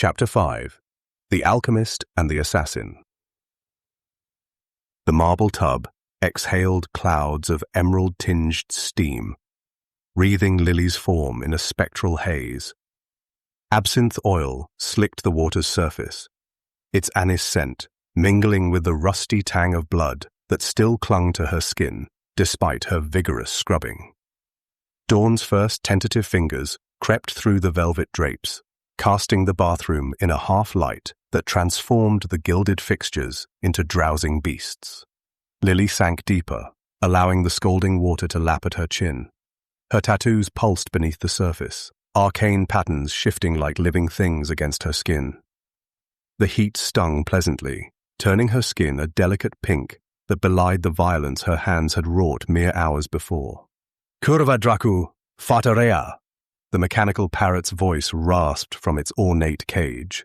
Chapter 5. The Alchemist and the Assassin. The marble tub exhaled clouds of emerald-tinged steam, wreathing Lilly's form in a spectral haze. Absinthe oil slicked the water's surface, its anise scent mingling with the rusty tang of blood that still clung to her skin despite her vigorous scrubbing. Dawn's first tentative fingers crept through the velvet drapes, casting the bathroom in a half-light that transformed the gilded fixtures into drowsing beasts. Lilly sank deeper, allowing the scalding water to lap at her chin. Her tattoos pulsed beneath the surface, arcane patterns shifting like living things against her skin. The heat stung pleasantly, turning her skin a delicate pink that belied the violence her hands had wrought mere hours before. Curva Dracu, Fatarea! The mechanical parrot's voice rasped from its ornate cage,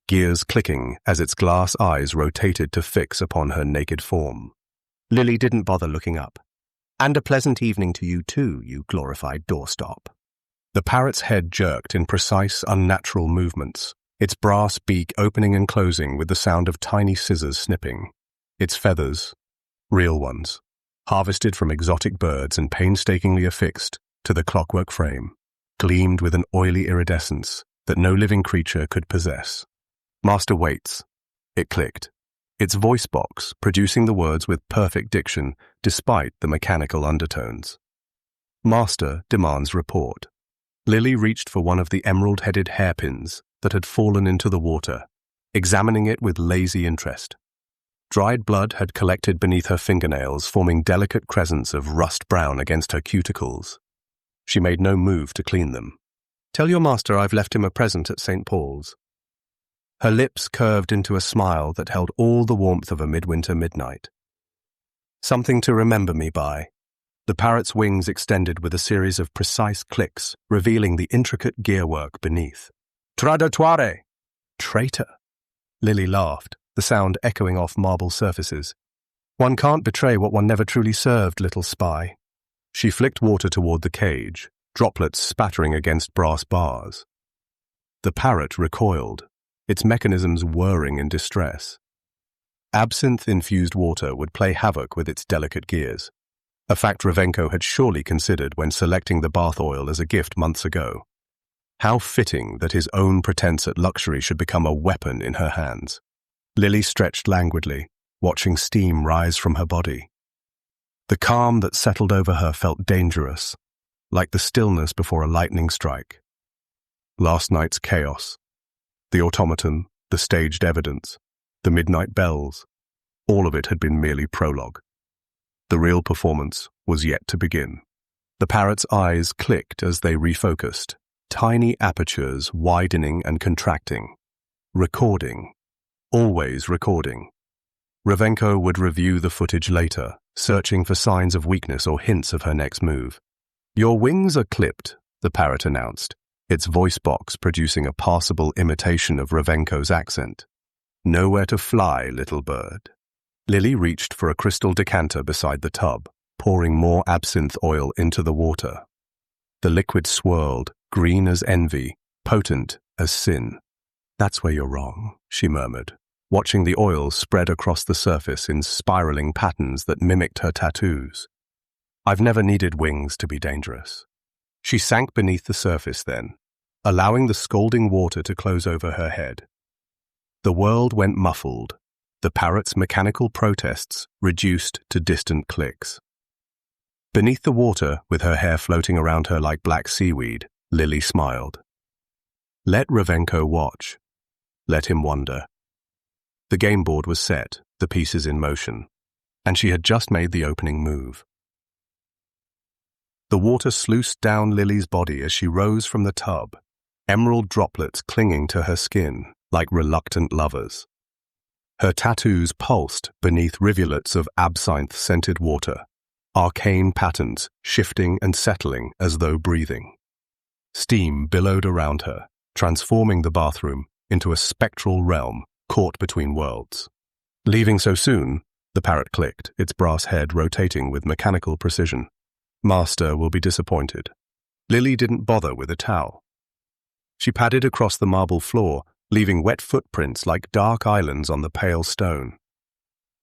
gears clicking as its glass eyes rotated to fix upon her naked form. Lilly didn't bother looking up. And a pleasant evening to you too, you glorified doorstop. The parrot's head jerked in precise, unnatural movements, its brass beak opening and closing with the sound of tiny scissors snipping. Its feathers, real ones, harvested from exotic birds and painstakingly affixed to the clockwork frame, gleamed with an oily iridescence that no living creature could possess. Master waits. It clicked, its voice box producing the words with perfect diction despite the mechanical undertones. Master demands report. Lilly reached for one of the emerald-headed hairpins that had fallen into the water, examining it with lazy interest. Dried blood had collected beneath her fingernails, forming delicate crescents of rust brown against her cuticles. She made no move to clean them. Tell your master I've left him a present at St. Paul's. Her lips curved into a smile that held all the warmth of a midwinter midnight. Something to remember me by. The parrot's wings extended with a series of precise clicks, revealing the intricate gearwork beneath. Traditoire! Traitor! Lilly laughed, the sound echoing off marble surfaces. One can't betray what one never truly served, little spy. She flicked water toward the cage, droplets spattering against brass bars. The parrot recoiled, its mechanisms whirring in distress. Absinthe-infused water would play havoc with its delicate gears, a fact Revenko had surely considered when selecting the bath oil as a gift months ago. How fitting that his own pretense at luxury should become a weapon in her hands. Lilly stretched languidly, watching steam rise from her body. The calm that settled over her felt dangerous, like the stillness before a lightning strike. Last night's chaos, the automaton, the staged evidence, the midnight bells, all of it had been merely prologue. The real performance was yet to begin. The parrot's eyes clicked as they refocused, tiny apertures widening and contracting. Recording. Always recording. Revenko would review the footage later, searching for signs of weakness or hints of her next move. Your wings are clipped, the parrot announced, its voice box producing a passable imitation of Revenko's accent. Nowhere to fly, little bird. Lilly reached for a crystal decanter beside the tub, pouring more absinthe oil into the water. The liquid swirled, green as envy, potent as sin. That's where you're wrong, she murmured, watching the oil spread across the surface in spiraling patterns that mimicked her tattoos. I've never needed wings to be dangerous. She sank beneath the surface then, allowing the scalding water to close over her head. The world went muffled, the parrot's mechanical protests reduced to distant clicks. Beneath the water, with her hair floating around her like black seaweed, Lilly smiled. Let Revenko watch. Let him wonder. The game board was set, the pieces in motion, and she had just made the opening move. The water sluiced down Lilly's body as she rose from the tub, emerald droplets clinging to her skin like reluctant lovers. Her tattoos pulsed beneath rivulets of absinthe-scented water, arcane patterns shifting and settling as though breathing. Steam billowed around her, transforming the bathroom into a spectral realm caught between worlds. Leaving so soon, the parrot clicked, its brass head rotating with mechanical precision. Master will be disappointed. Lilly didn't bother with a towel. She padded across the marble floor, leaving wet footprints like dark islands on the pale stone.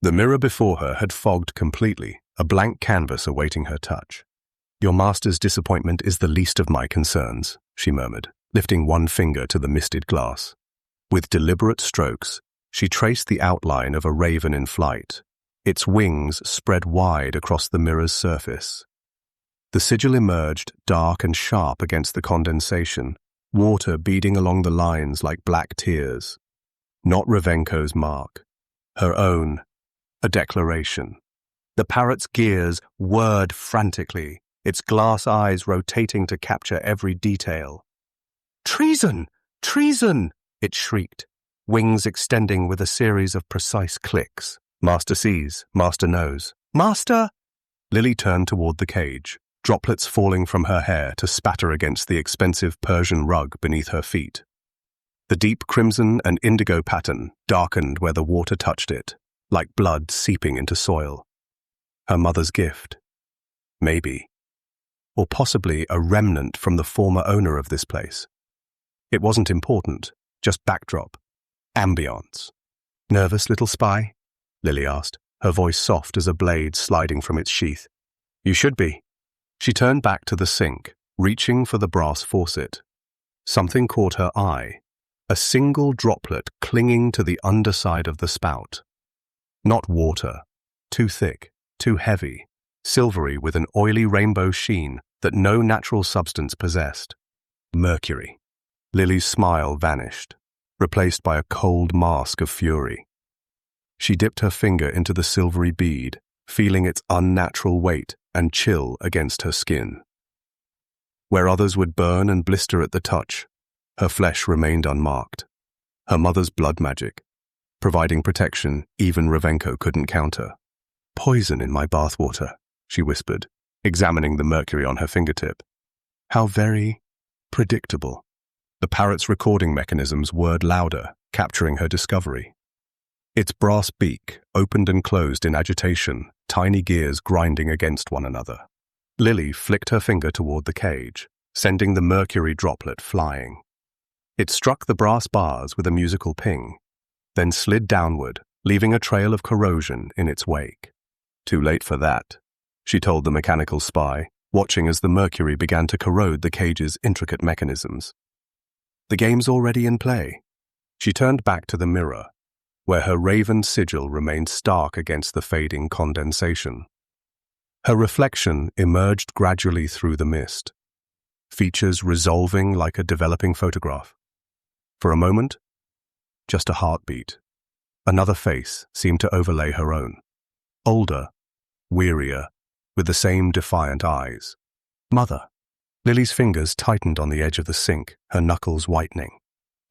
The mirror before her had fogged completely, a blank canvas awaiting her touch. "Your master's disappointment is the least of my concerns," she murmured, lifting one finger to the misted glass. With deliberate strokes, she traced the outline of a raven in flight, its wings spread wide across the mirror's surface. The sigil emerged dark and sharp against the condensation, water beading along the lines like black tears. Not Revenko's mark, her own, a declaration. The parrot's gears whirred frantically, its glass eyes rotating to capture every detail. "Treason! Treason!" it shrieked, wings extending with a series of precise clicks. Master sees, master knows. "Master!" Lilly turned toward the cage, droplets falling from her hair to spatter against the expensive Persian rug beneath her feet. The deep crimson and indigo pattern darkened where the water touched it, like blood seeping into soil. Her mother's gift. Maybe. Or possibly a remnant from the former owner of this place. It wasn't important, just backdrop. Ambiance. "Nervous, little spy?" Lilly asked, her voice soft as a blade sliding from its sheath. "You should be." She turned back to the sink, reaching for the brass faucet. Something caught her eye, a single droplet clinging to the underside of the spout. Not water, too thick, too heavy, silvery with an oily rainbow sheen that no natural substance possessed. Mercury. Lilly's smile vanished, replaced by a cold mask of fury. She dipped her finger into the silvery bead, feeling its unnatural weight and chill against her skin. Where others would burn and blister at the touch, her flesh remained unmarked. Her mother's blood magic, providing protection even Revenko couldn't counter. "Poison in my bathwater," she whispered, examining the mercury on her fingertip. "How very predictable." The parrot's recording mechanisms whirred louder, capturing her discovery. Its brass beak opened and closed in agitation, tiny gears grinding against one another. Lilly flicked her finger toward the cage, sending the mercury droplet flying. It struck the brass bars with a musical ping, then slid downward, leaving a trail of corrosion in its wake. "Too late for that," she told the mechanical spy, watching as the mercury began to corrode the cage's intricate mechanisms. "The game's already in play." She turned back to the mirror, where her raven sigil remained stark against the fading condensation. Her reflection emerged gradually through the mist, features resolving like a developing photograph. For a moment, just a heartbeat. Another face seemed to overlay her own. Older, wearier, with the same defiant eyes. "Mother." Lily's fingers tightened on the edge of the sink, her knuckles whitening.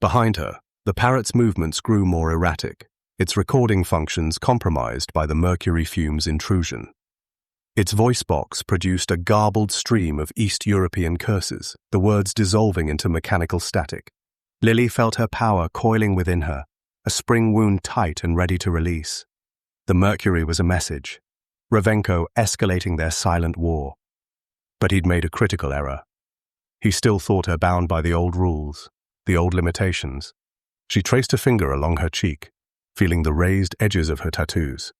Behind her, the parrot's movements grew more erratic, its recording functions compromised by the mercury fume's intrusion. Its voice box produced a garbled stream of East European curses, the words dissolving into mechanical static. Lilly felt her power coiling within her, a spring wound tight and ready to release. The mercury was a message, Revenko escalating their silent war. But he'd made a critical error. He still thought her bound by the old rules, the old limitations. She traced a finger along her cheek, feeling the raised edges of her tattoos.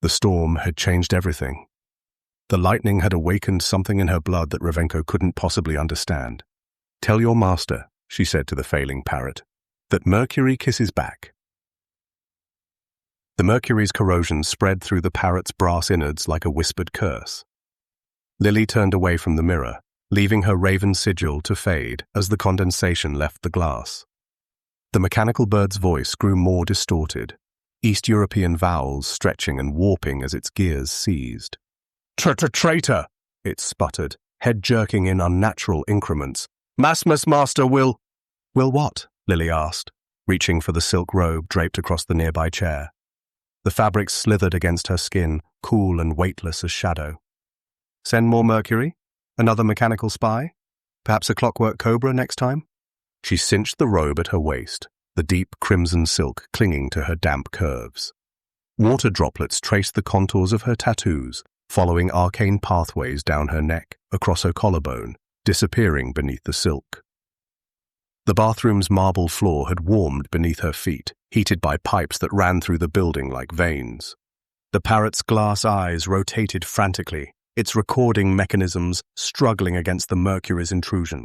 The storm had changed everything. The lightning had awakened something in her blood that Revenko couldn't possibly understand. "Tell your master," she said to the failing parrot, "that Mercury kisses back." The mercury's corrosion spread through the parrot's brass innards like a whispered curse. Lilly turned away from the mirror, leaving her raven sigil to fade as the condensation left the glass. The mechanical bird's voice grew more distorted, East European vowels stretching and warping as its gears seized. Traitor, it sputtered, head jerking in unnatural increments. Masmus master will what? Lilly asked, reaching for the silk robe draped across the nearby chair. The fabric slithered against her skin, cool and weightless as shadow. Send more mercury? Another mechanical spy? Perhaps a clockwork cobra next time? She cinched the robe at her waist, the deep crimson silk clinging to her damp curves. Water droplets traced the contours of her tattoos, following arcane pathways down her neck, across her collarbone, disappearing beneath the silk. The bathroom's marble floor had warmed beneath her feet, heated by pipes that ran through the building like veins. The parrot's glass eyes rotated frantically, its recording mechanisms struggling against the mercury's intrusion.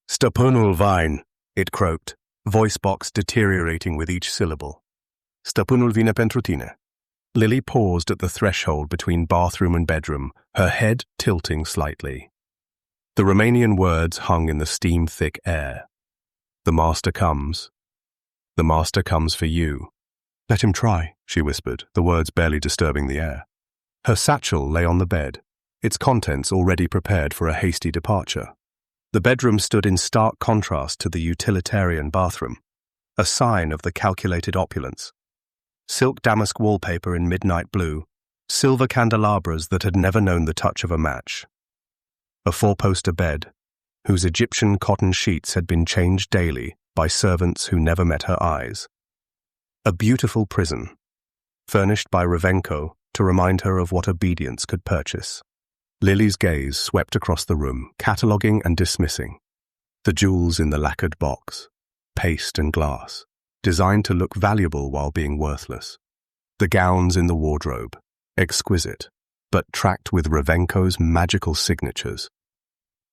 "Stăpânul vine," it croaked, voice box deteriorating with each syllable. "Stăpânul vine pentru tine." Lilly paused at the threshold between bathroom and bedroom, her head tilting slightly. The Romanian words hung in the steam-thick air. "The master comes. The master comes for you." "Let him try," she whispered, the words barely disturbing the air. Her satchel lay on the bed, its contents already prepared for a hasty departure. The bedroom stood in stark contrast to the utilitarian bathroom, a sign of the calculated opulence. Silk damask wallpaper in midnight blue, silver candelabras that had never known the touch of a match. A four-poster bed, whose Egyptian cotton sheets had been changed daily by servants who never met her eyes. A beautiful prison, furnished by Revenko to remind her of what obedience could purchase. Lilly's gaze swept across the room, cataloguing and dismissing. The jewels in the lacquered box, paste and glass, designed to look valuable while being worthless. The gowns in the wardrobe, exquisite, but tracked with Revenko's magical signatures.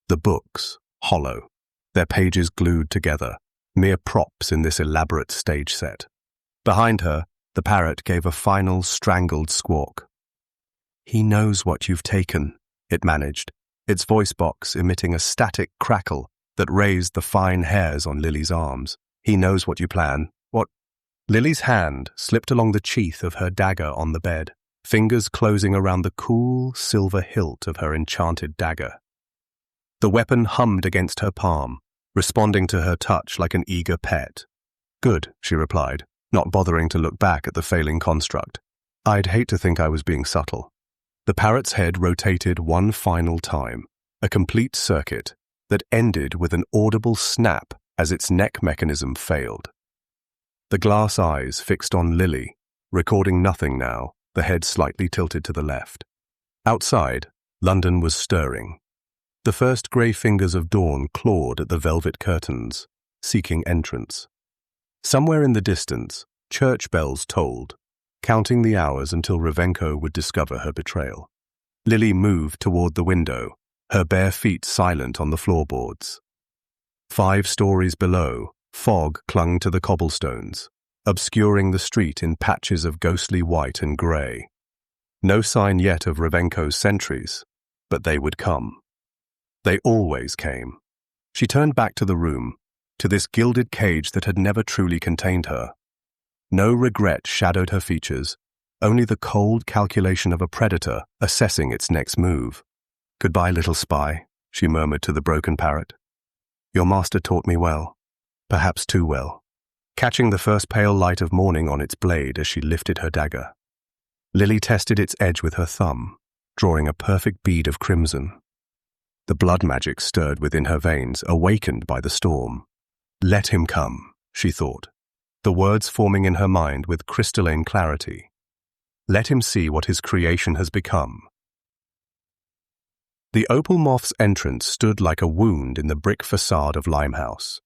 The books, hollow, their pages glued together, mere props in this elaborate stage set. Behind her, the parrot gave a final strangled squawk. "He knows what you've taken," it managed, its voice box emitting a static crackle that raised the fine hairs on Lilly's arms. "He knows what you plan." "What?" Lilly's hand slipped along the sheath of her dagger on the bed, fingers closing around the cool, silver hilt of her enchanted dagger. The weapon hummed against her palm, responding to her touch like an eager pet. "Good," she replied, not bothering to look back at the failing construct. "I'd hate to think I was being subtle." The parrot's head rotated one final time, a complete circuit that ended with an audible snap as its neck mechanism failed. The glass eyes fixed on Lilly, recording nothing now, the head slightly tilted to the left. Outside, London was stirring. The first grey fingers of dawn clawed at the velvet curtains, seeking entrance. Somewhere in the distance, church bells tolled, counting the hours until Revenko would discover her betrayal. Lilly moved toward the window, her bare feet silent on the floorboards. 5 stories below, fog clung to the cobblestones, obscuring the street in patches of ghostly white and grey. No sign yet of Revenko's sentries, but they would come. They always came. She turned back to the room, to this gilded cage that had never truly contained her. No regret shadowed her features, only the cold calculation of a predator assessing its next move. "Goodbye, little spy," she murmured to the broken parrot. "Your master taught me well, perhaps too well," catching the first pale light of morning on its blade as she lifted her dagger. Lilly tested its edge with her thumb, drawing a perfect bead of crimson. The blood magic stirred within her veins, awakened by the storm. "Let him come," she thought, the words forming in her mind with crystalline clarity. Let him see what his creation has become. The opal moth's entrance stood like a wound in the brick facade of Limehouse,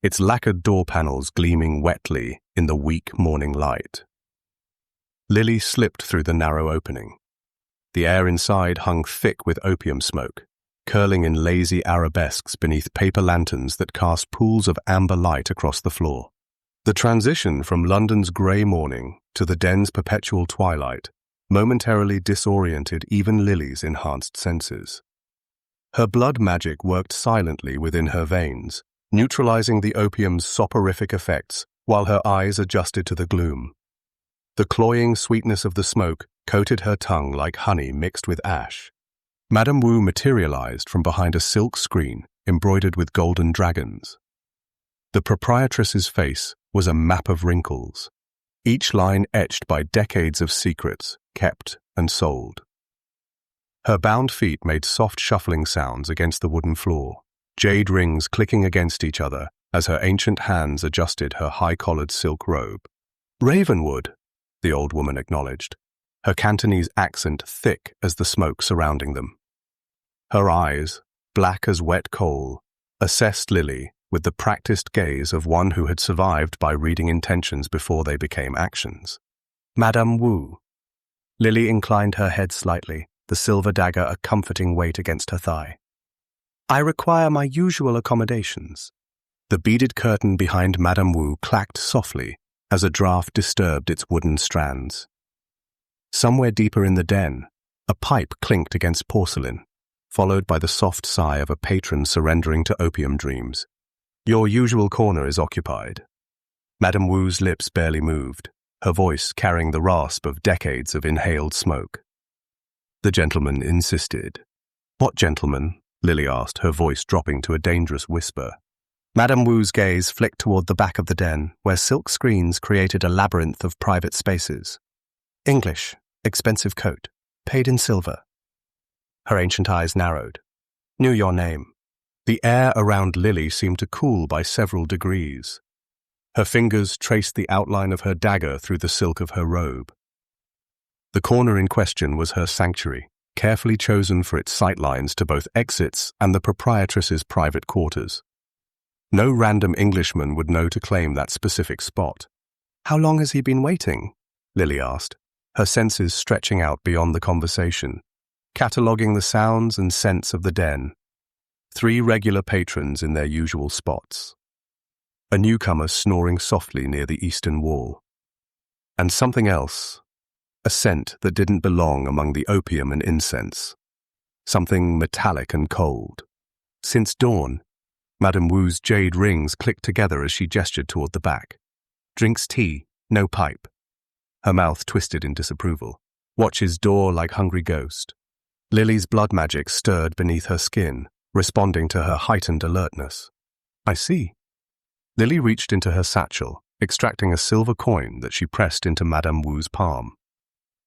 its lacquered door panels gleaming wetly in the weak morning light. Lilly slipped through the narrow opening. The air inside hung thick with opium smoke, curling in lazy arabesques beneath paper lanterns that cast pools of amber light across the floor. The transition from London's grey morning to the den's perpetual twilight momentarily disoriented even Lilly's enhanced senses. Her blood magic worked silently within her veins, neutralizing the opium's soporific effects while her eyes adjusted to the gloom. The cloying sweetness of the smoke coated her tongue like honey mixed with ash. Madame Wu materialized from behind a silk screen embroidered with golden dragons. The proprietress's face was a map of wrinkles, each line etched by decades of secrets kept and sold. Her bound feet made soft shuffling sounds against the wooden floor, jade rings clicking against each other as her ancient hands adjusted her high-collared silk robe. "Ravenwood," the old woman acknowledged, her Cantonese accent thick as the smoke surrounding them. Her eyes, black as wet coal, assessed Lilly with the practiced gaze of one who had survived by reading intentions before they became actions. Madame Wu. Lilly inclined her head slightly, the silver dagger a comforting weight against her thigh. I require my usual accommodations. The beaded curtain behind Madame Wu clacked softly as a draught disturbed its wooden strands. Somewhere deeper in the den, a pipe clinked against porcelain, followed by the soft sigh of a patron surrendering to opium dreams. Your usual corner is occupied. Madame Wu's lips barely moved, her voice carrying the rasp of decades of inhaled smoke. The gentleman insisted. What gentleman? Lilly asked, her voice dropping to a dangerous whisper. Madame Wu's gaze flicked toward the back of the den, where silk screens created a labyrinth of private spaces. English, expensive coat, paid in silver. Her ancient eyes narrowed. Knew your name. The air around Lilly seemed to cool by several degrees. Her fingers traced the outline of her dagger through the silk of her robe. The corner in question was her sanctuary, carefully chosen for its sightlines to both exits and the proprietress's private quarters. No random Englishman would know to claim that specific spot. How long has he been waiting? Lilly asked, her senses stretching out beyond the conversation, cataloguing the sounds and scents of the den. 3 regular patrons in their usual spots. A newcomer snoring softly near the eastern wall. And something else, a scent that didn't belong among the opium and incense. Something metallic and cold. Since dawn, Madame Wu's jade rings clicked together as she gestured toward the back. Drinks tea, no pipe. Her mouth twisted in disapproval. Watches door like hungry ghost. Lilly's blood magic stirred beneath her skin, responding to her heightened alertness. I see. Lilly reached into her satchel, extracting a silver coin that she pressed into Madame Wu's palm.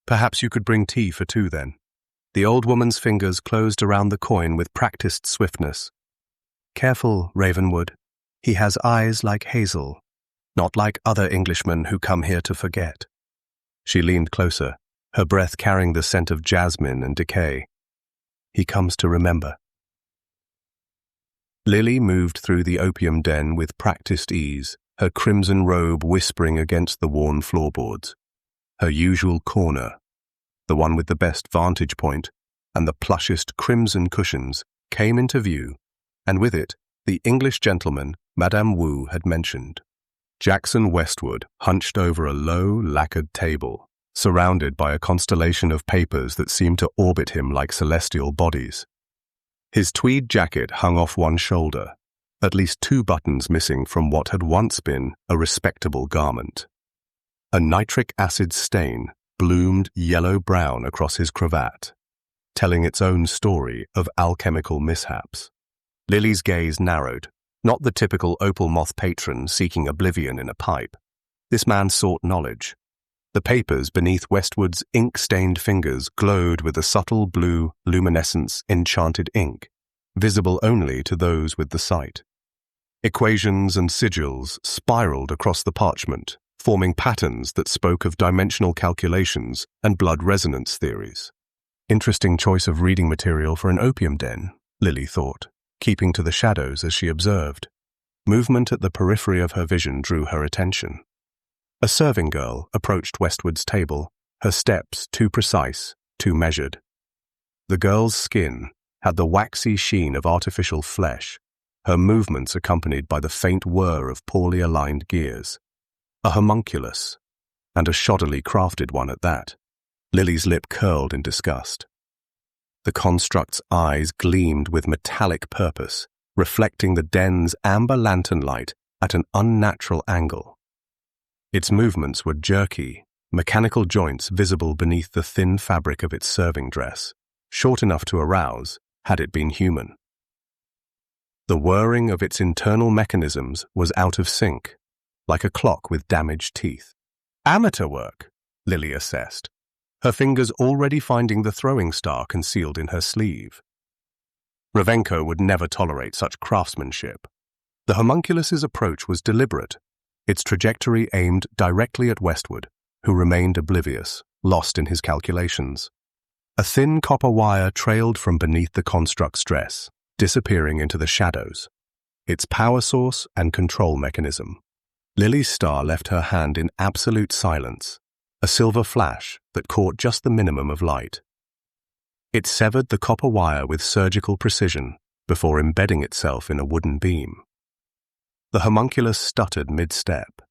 Perhaps you could bring tea for 2 then. The old woman's fingers closed around the coin with practiced swiftness. Careful, Ravenwood. He has eyes like hazel, not like other Englishmen who come here to forget. She leaned closer, her breath carrying the scent of jasmine and decay. He comes to remember. Lilly moved through the opium den with practiced ease, her crimson robe whispering against the worn floorboards. Her usual corner, the one with the best vantage point and the plushest crimson cushions, came into view, and with it, the English gentleman Madame Wu had mentioned. Jackson Westwood hunched over a low, lacquered table, surrounded by a constellation of papers that seemed to orbit him like celestial bodies. His tweed jacket hung off one shoulder, at least 2 buttons missing from what had once been a respectable garment. A nitric acid stain bloomed yellow-brown across his cravat, telling its own story of alchemical mishaps. Lilly's gaze narrowed, not the typical opal moth patron seeking oblivion in a pipe. This man sought knowledge. The papers beneath Westwood's ink-stained fingers glowed with a subtle blue luminescence enchanted ink, visible only to those with the sight. Equations and sigils spiraled across the parchment, forming patterns that spoke of dimensional calculations and blood resonance theories. Interesting choice of reading material for an opium den, Lilly thought, keeping to the shadows as she observed. Movement at the periphery of her vision drew her attention. A serving girl approached Westwood's table, her steps too precise, too measured. The girl's skin had the waxy sheen of artificial flesh, her movements accompanied by the faint whir of poorly aligned gears. A homunculus, and a shoddily crafted one at that. Lilly's lip curled in disgust. The construct's eyes gleamed with metallic purpose, reflecting the den's amber lantern light at an unnatural angle. Its movements were jerky, mechanical joints visible beneath the thin fabric of its serving dress, short enough to arouse, had it been human. The whirring of its internal mechanisms was out of sync, like a clock with damaged teeth. Amateur work, Lilly assessed, her fingers already finding the throwing star concealed in her sleeve. Revenko would never tolerate such craftsmanship. The homunculus's approach was deliberate, its trajectory aimed directly at Westwood, who remained oblivious, lost in his calculations. A thin copper wire trailed from beneath the construct's dress, disappearing into the shadows. its power source and control mechanism. Lilly's star left her hand in absolute silence, a silver flash that caught just the minimum of light. It severed the copper wire with surgical precision before embedding itself in a wooden beam. The homunculus stuttered mid-step,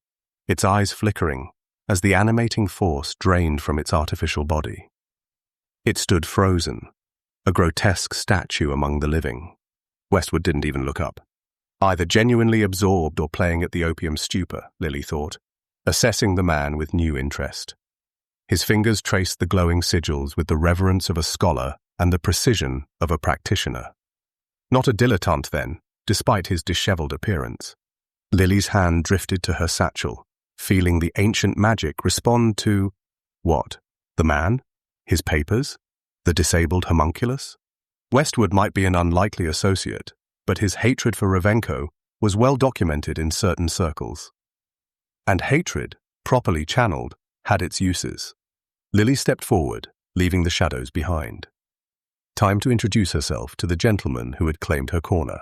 its eyes flickering as the animating force drained from its artificial body. It stood frozen, a grotesque statue among the living. Westwood didn't even look up. Either genuinely absorbed or playing at the opium stupor, Lilly thought, assessing the man with new interest. His fingers traced the glowing sigils with the reverence of a scholar and the precision of a practitioner. Not a dilettante, then, despite his disheveled appearance. Lilly's hand drifted to her satchel, feeling the ancient magic respond to, what? The man? His papers? The disabled homunculus? Westwood might be an unlikely associate, but his hatred for Revenko was well documented in certain circles. And hatred, properly channeled, had its uses. Lilly stepped forward, leaving the shadows behind. Time to introduce herself to the gentleman who had claimed her corner.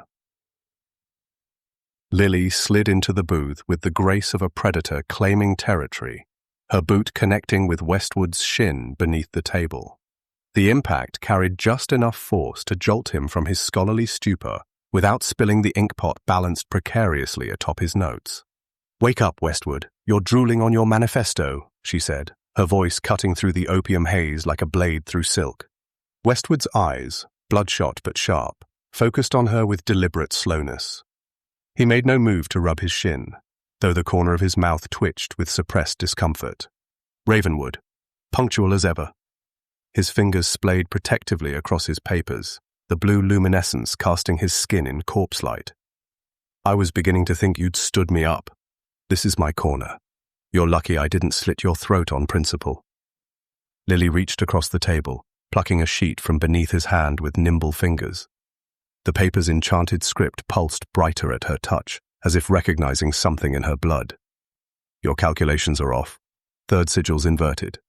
Lilly slid into the booth with the grace of a predator claiming territory, her boot connecting with Westwood's shin beneath the table. The impact carried just enough force to jolt him from his scholarly stupor without spilling the inkpot balanced precariously atop his notes. "Wake up, Westwood. You're drooling on your manifesto," she said, her voice cutting through the opium haze like a blade through silk. Westwood's eyes, bloodshot but sharp, focused on her with deliberate slowness. He made no move to rub his shin, though the corner of his mouth twitched with suppressed discomfort. "Ravenwood, punctual as ever." His fingers splayed protectively across his papers, the blue luminescence casting his skin in corpse light. "I was beginning to think you'd stood me up. This is my corner. You're lucky I didn't slit your throat on principle." Lilly reached across the table, plucking a sheet from beneath his hand with nimble fingers. The paper's enchanted script pulsed brighter at her touch, as if recognizing something in her blood. "Your calculations are off. Third sigil's inverted."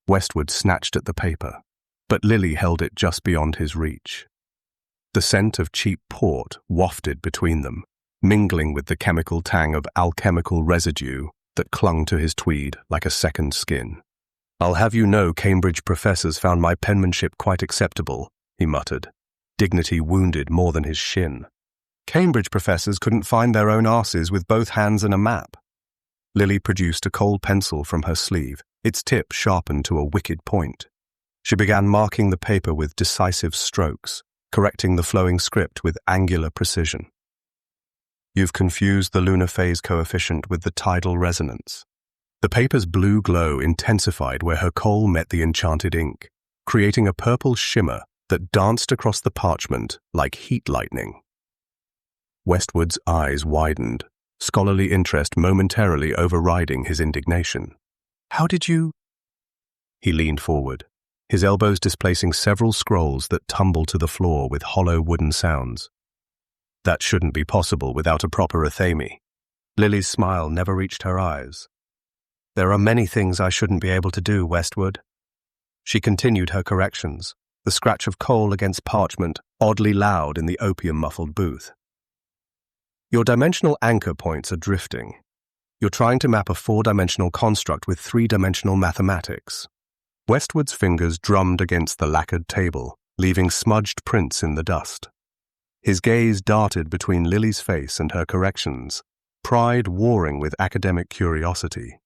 Westwood snatched at the paper, but Lilly held it just beyond his reach. The scent of cheap port wafted between them, mingling with the chemical tang of alchemical residue that clung to his tweed like a second skin. "I'll have you know Cambridge professors found my penmanship quite acceptable," he muttered, dignity wounded more than his shin. "Cambridge professors couldn't find their own arses with both hands and a map." Lilly produced a cold pencil from her sleeve, its tip sharpened to a wicked point. She began marking the paper with decisive strokes, correcting the flowing script with angular precision. "You've confused the lunar phase coefficient with the tidal resonance." The paper's blue glow intensified where her coal met the enchanted ink, creating a purple shimmer that danced across the parchment like heat lightning. Westwood's eyes widened, scholarly interest momentarily overriding his indignation. "How did you—" He leaned forward, his elbows displacing several scrolls that tumbled to the floor with hollow wooden sounds. "That shouldn't be possible without a proper athame." Lilly's smile never reached her eyes. "There are many things I shouldn't be able to do, Westwood." She continued her corrections, the scratch of coal against parchment oddly loud in the opium-muffled booth. "Your dimensional anchor points are drifting. You're trying to map a four-dimensional construct with three-dimensional mathematics." Westwood's fingers drummed against the lacquered table, leaving smudged prints in the dust. His gaze darted between Lilly's face and her corrections, pride warring with academic curiosity.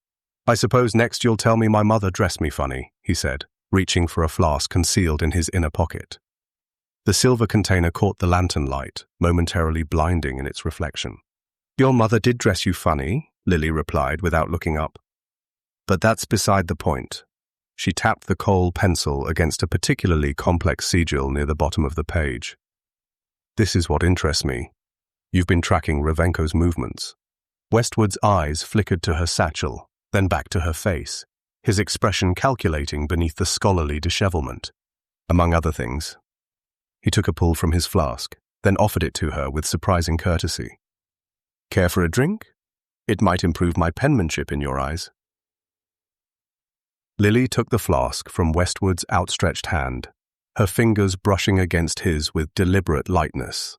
"I suppose next you'll tell me my mother dressed me funny," he said, reaching for a flask concealed in his inner pocket. The silver container caught the lantern light, momentarily blinding in its reflection. "Your mother did dress you funny," Lilly replied without looking up. "But that's beside the point." She tapped the coal pencil against a particularly complex sigil near the bottom of the page. "This is what interests me. You've been tracking Revenko's movements." Westwood's eyes flickered to her satchel, then back to her face, his expression calculating beneath the scholarly dishevelment. "Among other things." He took a pull from his flask, then offered it to her with surprising courtesy. "Care for a drink? It might improve my penmanship in your eyes." Lilly took the flask from Westwood's outstretched hand, her fingers brushing against his with deliberate lightness.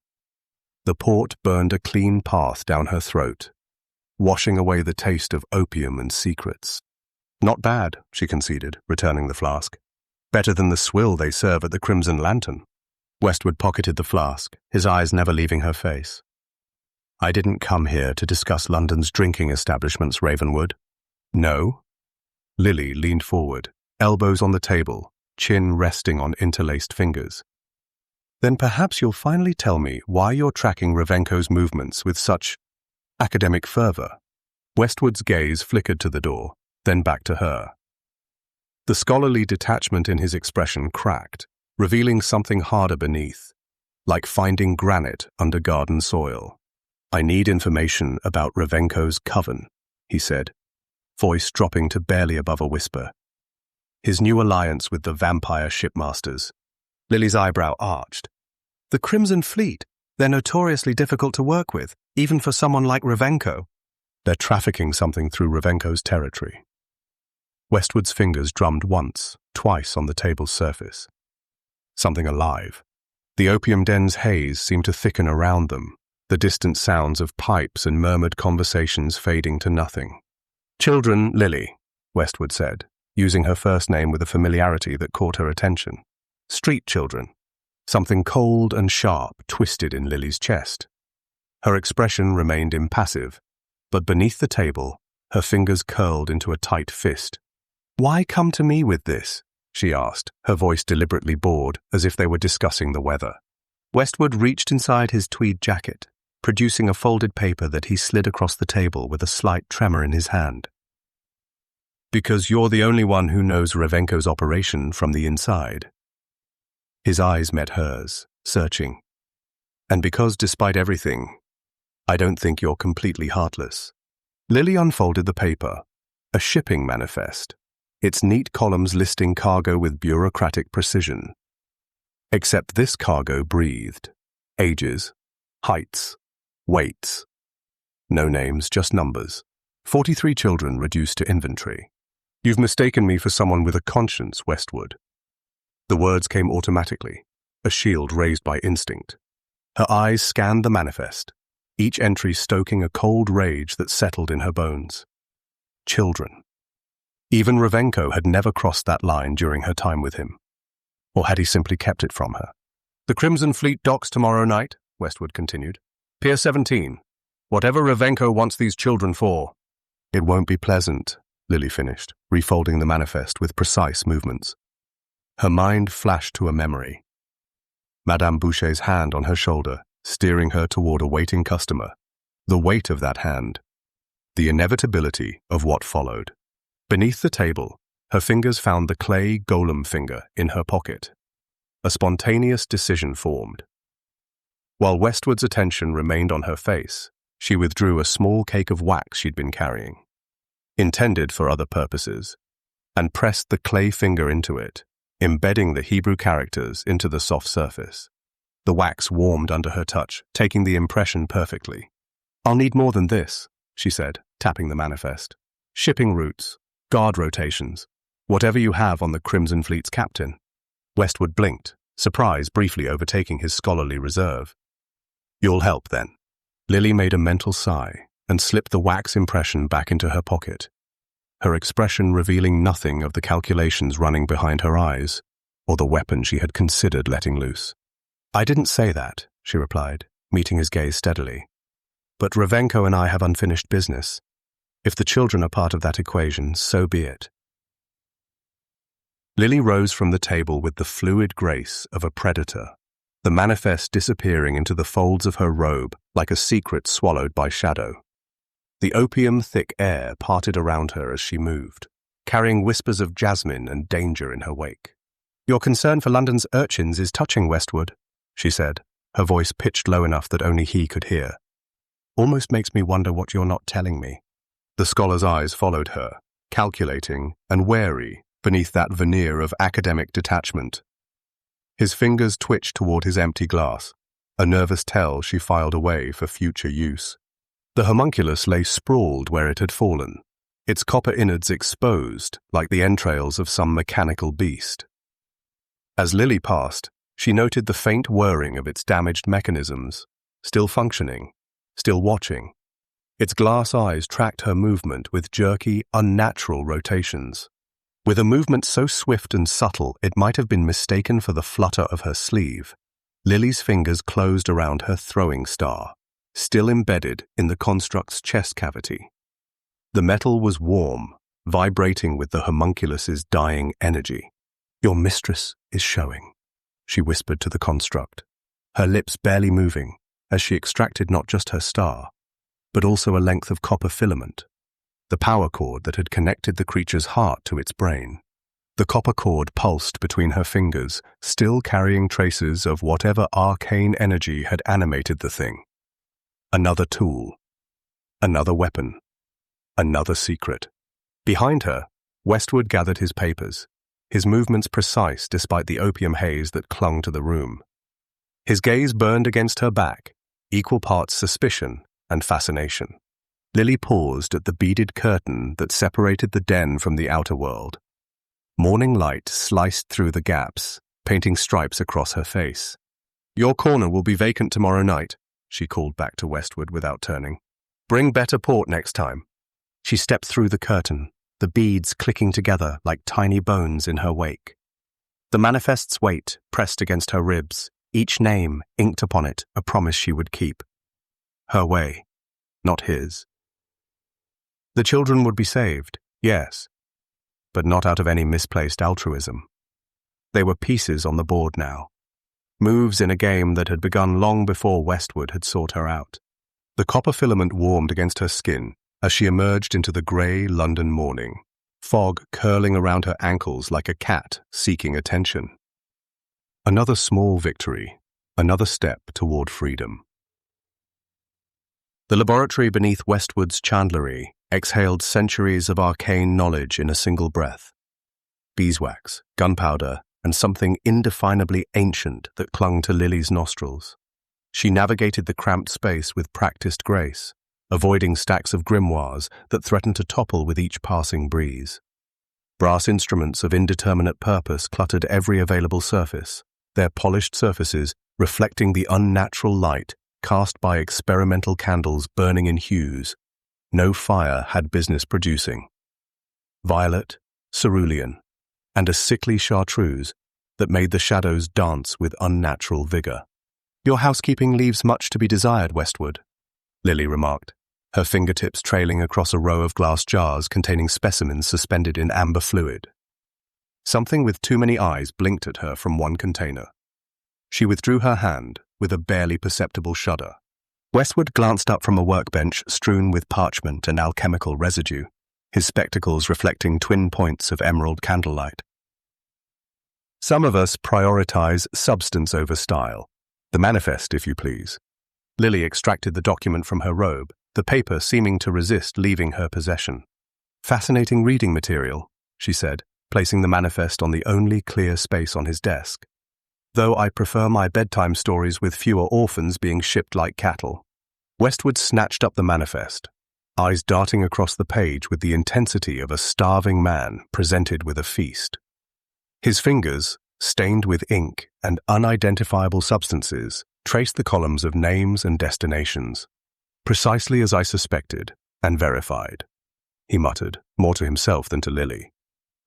The port burned a clean path down her throat, washing away the taste of opium and secrets. "Not bad," she conceded, returning the flask. "Better than the swill they serve at the Crimson Lantern." Westwood pocketed the flask, his eyes never leaving her face. "I didn't come here to discuss London's drinking establishments, Ravenwood." "No?" Lilly leaned forward, elbows on the table, chin resting on interlaced fingers. "Then perhaps you'll finally tell me why you're tracking Revenko's movements with such academic fervor." Westwood's gaze flickered to the door, then back to her. The scholarly detachment in his expression cracked, revealing something harder beneath, like finding granite under garden soil. "I need information about Revenko's coven," he said, voice dropping to barely above a whisper. "His new alliance with the vampire shipmasters." Lily's eyebrow arched. "The Crimson Fleet, they're notoriously difficult to work with, even for someone like Revenko." "They're trafficking something through Revenko's territory." Westwood's fingers drummed once, twice on the table's surface. Something alive. The opium den's haze seemed to thicken around them, the distant sounds of pipes and murmured conversations fading to nothing. "Children, Lilly," Westwood said, using her first name with a familiarity that caught her attention. "Street children." Something cold and sharp twisted in Lily's chest. Her expression remained impassive, but beneath the table, her fingers curled into a tight fist. "Why come to me with this?" she asked, her voice deliberately bored, as if they were discussing the weather. Westwood reached inside his tweed jacket, producing a folded paper that he slid across the table with a slight tremor in his hand. "Because you're the only one who knows Revenko's operation from the inside." His eyes met hers, searching. "And because, despite everything, I don't think you're completely heartless." Lilly unfolded the paper, a shipping manifest, its neat columns listing cargo with bureaucratic precision. Except this cargo breathed. Ages, heights, weights. No names, just numbers. 43 children reduced to inventory. "You've mistaken me for someone with a conscience, Westwood." The words came automatically, a shield raised by instinct. Her eyes scanned the manifest, each entry stoking a cold rage that settled in her bones. Children. Even Revenko had never crossed that line during her time with him. Or had he simply kept it from her? "The Crimson Fleet docks tomorrow night," Westwood continued. "Pier 17. Whatever Revenko wants these children for." "It won't be pleasant," Lilly finished, refolding the manifest with precise movements. Her mind flashed to a memory. Madame Boucher's hand on her shoulder, steering her toward a waiting customer. The weight of that hand. The inevitability of what followed. Beneath the table, her fingers found the clay golem finger in her pocket. A spontaneous decision formed. While Westwood's attention remained on her face, she withdrew a small cake of wax she'd been carrying, intended for other purposes, and pressed the clay finger into it, embedding the Hebrew characters into the soft surface. The wax warmed under her touch, taking the impression perfectly. "I'll need more than this," she said, tapping the manifest. "Shipping routes, guard rotations, whatever you have on the Crimson Fleet's captain." Westwood blinked, surprise briefly overtaking his scholarly reserve. "You'll help, then." Lilly made a mental sigh and slipped the wax impression back into her pocket, her expression revealing nothing of the calculations running behind her eyes or the weapon she had considered letting loose. "I didn't say that," she replied, meeting his gaze steadily. "But Revenko and I have unfinished business. If the children are part of that equation, so be it." Lilly rose from the table with the fluid grace of a predator, the manifest disappearing into the folds of her robe like a secret swallowed by shadow. The opium-thick air parted around her as she moved, carrying whispers of jasmine and danger in her wake. "Your concern for London's urchins is touching, Westwood," she said, her voice pitched low enough that only he could hear. "Almost makes me wonder what you're not telling me." The scholar's eyes followed her, calculating and wary beneath that veneer of academic detachment. His fingers twitched toward his empty glass, a nervous tell she filed away for future use. The homunculus lay sprawled where it had fallen, its copper innards exposed like the entrails of some mechanical beast. As Lilly passed, she noted the faint whirring of its damaged mechanisms, still functioning, still watching. Its glass eyes tracked her movement with jerky, unnatural rotations. With a movement so swift and subtle it might have been mistaken for the flutter of her sleeve, Lilly's fingers closed around her throwing star, still embedded in the construct's chest cavity. The metal was warm, vibrating with the homunculus's dying energy. "Your mistress is showing," she whispered to the construct, her lips barely moving as she extracted not just her star, but also a length of copper filament, the power cord that had connected the creature's heart to its brain. The copper cord pulsed between her fingers, still carrying traces of whatever arcane energy had animated the thing. Another tool, another weapon, another secret. Behind her, Westwood gathered his papers, his movements precise despite the opium haze that clung to the room. His gaze burned against her back, equal parts suspicion and fascination. Lilly paused at the beaded curtain that separated the den from the outer world. Morning light sliced through the gaps, painting stripes across her face. "Your corner will be vacant tomorrow night," she called back to Westwood without turning. "Bring better port next time." She stepped through the curtain, the beads clicking together like tiny bones in her wake. The manifest's weight pressed against her ribs, each name inked upon it a promise she would keep. Her way, not his. The children would be saved, yes, but not out of any misplaced altruism. They were pieces on the board now, moves in a game that had begun long before Westwood had sought her out. The copper filament warmed against her skin as she emerged into the grey London morning, fog curling around her ankles like a cat seeking attention. Another small victory, another step toward freedom. The laboratory beneath Westwood's chandlery exhaled centuries of arcane knowledge in a single breath. Beeswax, gunpowder, and something indefinably ancient that clung to Lilly's nostrils. She navigated the cramped space with practiced grace, avoiding stacks of grimoires that threatened to topple with each passing breeze. Brass instruments of indeterminate purpose cluttered every available surface, their polished surfaces reflecting the unnatural light cast by experimental candles burning in hues no fire had business producing. Violet, cerulean, and a sickly chartreuse that made the shadows dance with unnatural vigor. "Your housekeeping leaves much to be desired, Westwood," Lilly remarked, her fingertips trailing across a row of glass jars containing specimens suspended in amber fluid. Something with too many eyes blinked at her from one container. She withdrew her hand with a barely perceptible shudder. Westwood glanced up from a workbench strewn with parchment and alchemical residue, his spectacles reflecting twin points of emerald candlelight. "Some of us prioritize substance over style. The manifest, if you please." Lilly extracted the document from her robe, the paper seeming to resist leaving her possession. "Fascinating reading material," she said, placing the manifest on the only clear space on his desk. "Though I prefer my bedtime stories with fewer orphans being shipped like cattle." Westwood snatched up the manifest, eyes darting across the page with the intensity of a starving man presented with a feast. His fingers, stained with ink and unidentifiable substances, traced the columns of names and destinations. "Precisely as I suspected, and verified," he muttered, more to himself than to Lilly.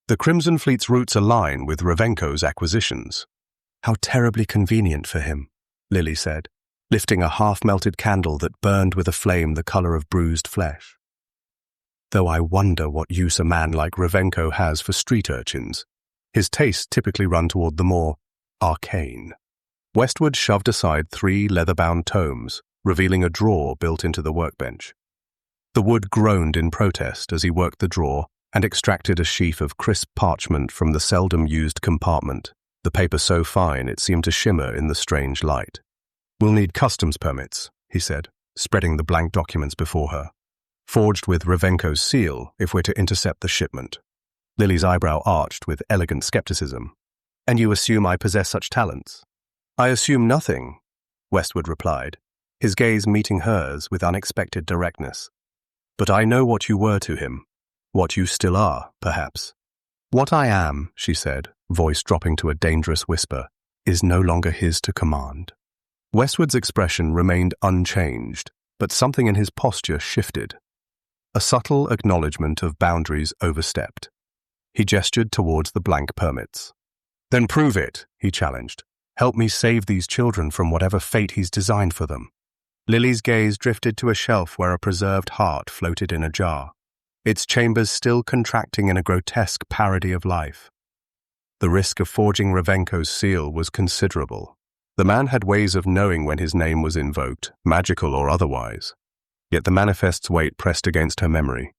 "The Crimson Fleet's roots align with Revenko's acquisitions." "How terribly convenient for him," Lilly said, lifting a half-melted candle that burned with a flame the color of bruised flesh. "Though I wonder what use a man like Revenko has for street urchins. His tastes typically run toward the more arcane." Westwood shoved aside 3 leather-bound tomes, revealing a drawer built into the workbench. The wood groaned in protest as he worked the drawer and extracted a sheaf of crisp parchment from the seldom-used compartment, the paper so fine it seemed to shimmer in the strange light. "We'll need customs permits," he said, spreading the blank documents before her. "Forged with Revenko's seal if we're to intercept the shipment." Lilly's eyebrow arched with elegant skepticism. "And you assume I possess such talents?" "I assume nothing," Westwood replied, his gaze meeting hers with unexpected directness. "But I know what you were to him, what you still are, perhaps." "What I am," she said, voice dropping to a dangerous whisper, "is no longer his to command." Westwood's expression remained unchanged, but something in his posture shifted. A subtle acknowledgement of boundaries overstepped. He gestured towards the blank permits. "Then prove it," he challenged. "Help me save these children from whatever fate he's designed for them." Lilly's gaze drifted to a shelf where a preserved heart floated in a jar, its chambers still contracting in a grotesque parody of life. The risk of forging Revenko's seal was considerable. The man had ways of knowing when his name was invoked, magical or otherwise. Yet the manifest's weight pressed against her memory.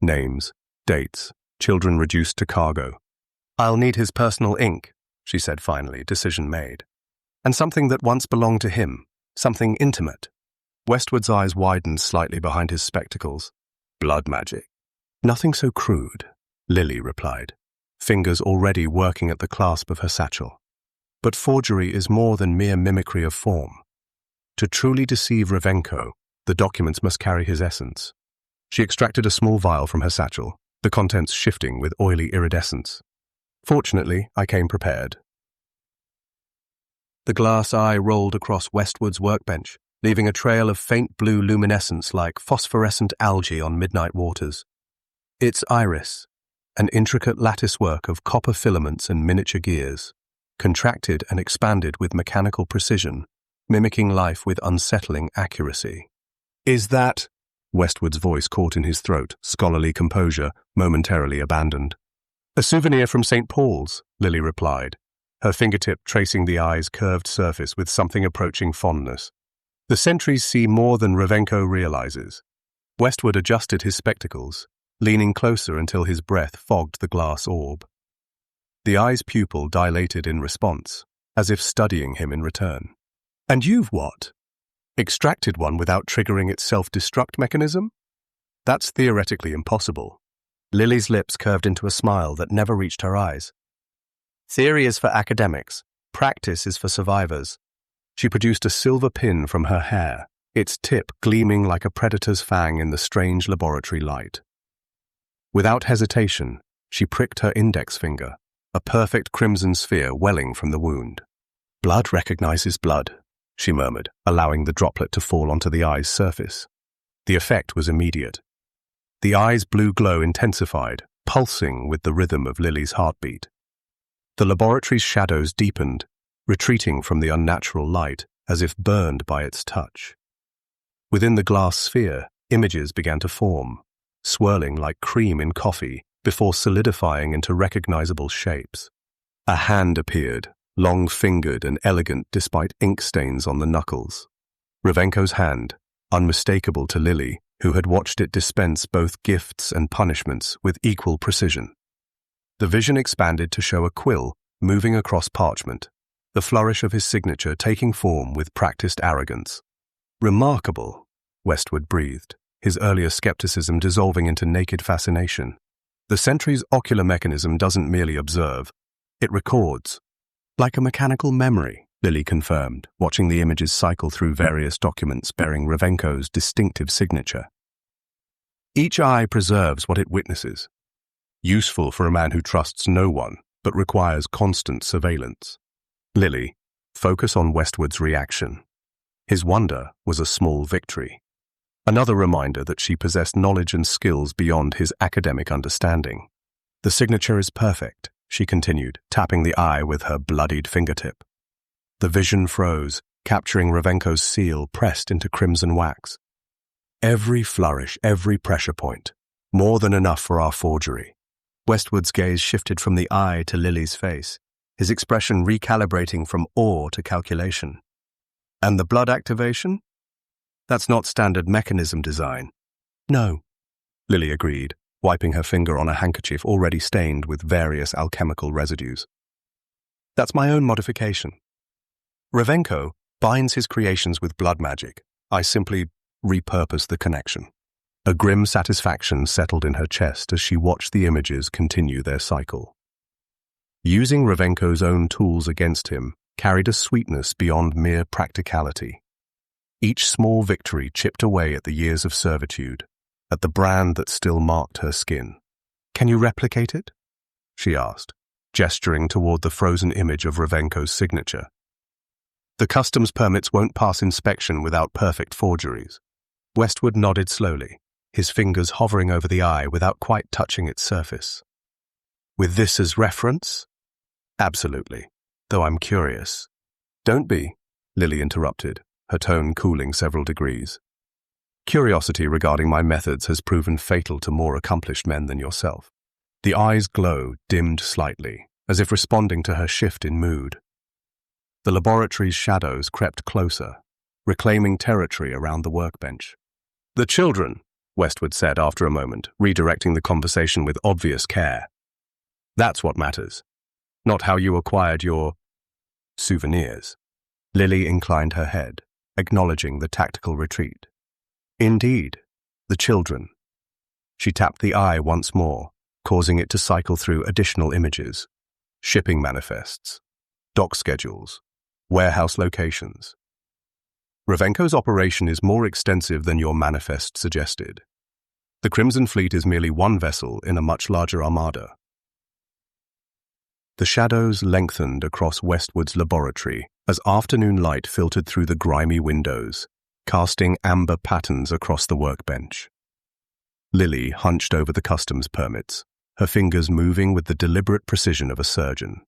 Names, dates, children reduced to cargo. "I'll need his personal ink," she said finally, decision made. "And something that once belonged to him, something intimate." Westwood's eyes widened slightly behind his spectacles. "Blood magic." "Nothing so crude," Lilly replied, fingers already working at the clasp of her satchel. "But forgery is more than mere mimicry of form. To truly deceive Revenko, the documents must carry his essence." She extracted a small vial from her satchel, the contents shifting with oily iridescence. "Fortunately, I came prepared." The glass eye rolled across Westwood's workbench, leaving a trail of faint blue luminescence like phosphorescent algae on midnight waters. Its iris, an intricate latticework of copper filaments and miniature gears, contracted and expanded with mechanical precision, mimicking life with unsettling accuracy. "Is that—" Westwood's voice caught in his throat, scholarly composure momentarily abandoned. "A souvenir from St. Paul's," Lilly replied, her fingertip tracing the eye's curved surface with something approaching fondness. "The sentries see more than Revenko realizes." Westwood adjusted his spectacles, leaning closer until his breath fogged the glass orb. The eye's pupil dilated in response, as if studying him in return. "And you've what? Extracted one without triggering its self-destruct mechanism? That's theoretically impossible." Lilly's lips curved into a smile that never reached her eyes. "Theory is for academics. Practice is for survivors." She produced a silver pin from her hair, its tip gleaming like a predator's fang in the strange laboratory light. Without hesitation, she pricked her index finger, a perfect crimson sphere welling from the wound. "Blood recognizes blood," she murmured, allowing the droplet to fall onto the eye's surface. The effect was immediate. The eye's blue glow intensified, pulsing with the rhythm of Lilly's heartbeat. The laboratory's shadows deepened, retreating from the unnatural light as if burned by its touch. Within the glass sphere, images began to form, swirling like cream in coffee before solidifying into recognizable shapes. A hand appeared, long-fingered and elegant despite ink stains on the knuckles. Revenko's hand, unmistakable to Lilly, who had watched it dispense both gifts and punishments with equal precision. The vision expanded to show a quill moving across parchment, the flourish of his signature taking form with practiced arrogance. "Remarkable," Westwood breathed, his earlier skepticism dissolving into naked fascination. "The sentry's ocular mechanism doesn't merely observe, it records." "Like a mechanical memory," Lilly confirmed, watching the images cycle through various documents bearing Revenko's distinctive signature. "Each eye preserves what it witnesses. Useful for a man who trusts no one, but requires constant surveillance." Lilly, focus on Westwood's reaction. His wonder was a small victory. Another reminder that she possessed knowledge and skills beyond his academic understanding. "The signature is perfect," she continued, tapping the eye with her bloodied fingertip. The vision froze, capturing Revenko's seal pressed into crimson wax. "Every flourish, every pressure point. More than enough for our forgery." Westwood's gaze shifted from the eye to Lilly's face, his expression recalibrating from awe to calculation. "And the blood activation? That's not standard mechanism design." "No," Lilly agreed, wiping her finger on a handkerchief already stained with various alchemical residues. "That's my own modification. Revenko binds his creations with blood magic. I simply repurpose the connection." A grim satisfaction settled in her chest as she watched the images continue their cycle. Using Revenko's own tools against him carried a sweetness beyond mere practicality. Each small victory chipped away at the years of servitude, at the brand that still marked her skin. "Can you replicate it?" she asked, gesturing toward the frozen image of Revenko's signature. The customs permits won't pass inspection without perfect forgeries. Westwood nodded slowly, his fingers hovering over the eye without quite touching its surface. With this as reference? Absolutely, though I'm curious. Don't be, Lilly interrupted, her tone cooling several degrees. Curiosity regarding my methods has proven fatal to more accomplished men than yourself. The eye's glow dimmed slightly, as if responding to her shift in mood. The laboratory's shadows crept closer, reclaiming territory around the workbench. The children, Westwood said after a moment, redirecting the conversation with obvious care. That's what matters, not how you acquired your souvenirs. Lilly inclined her head, acknowledging the tactical retreat. Indeed, the children. She tapped the eye once more, causing it to cycle through additional images, shipping manifests, dock schedules, warehouse locations. Revenko's operation is more extensive than your manifest suggested. The Crimson Fleet is merely one vessel in a much larger armada. The shadows lengthened across Westwood's laboratory as afternoon light filtered through the grimy windows, casting amber patterns across the workbench. Lilly hunched over the customs permits, her fingers moving with the deliberate precision of a surgeon.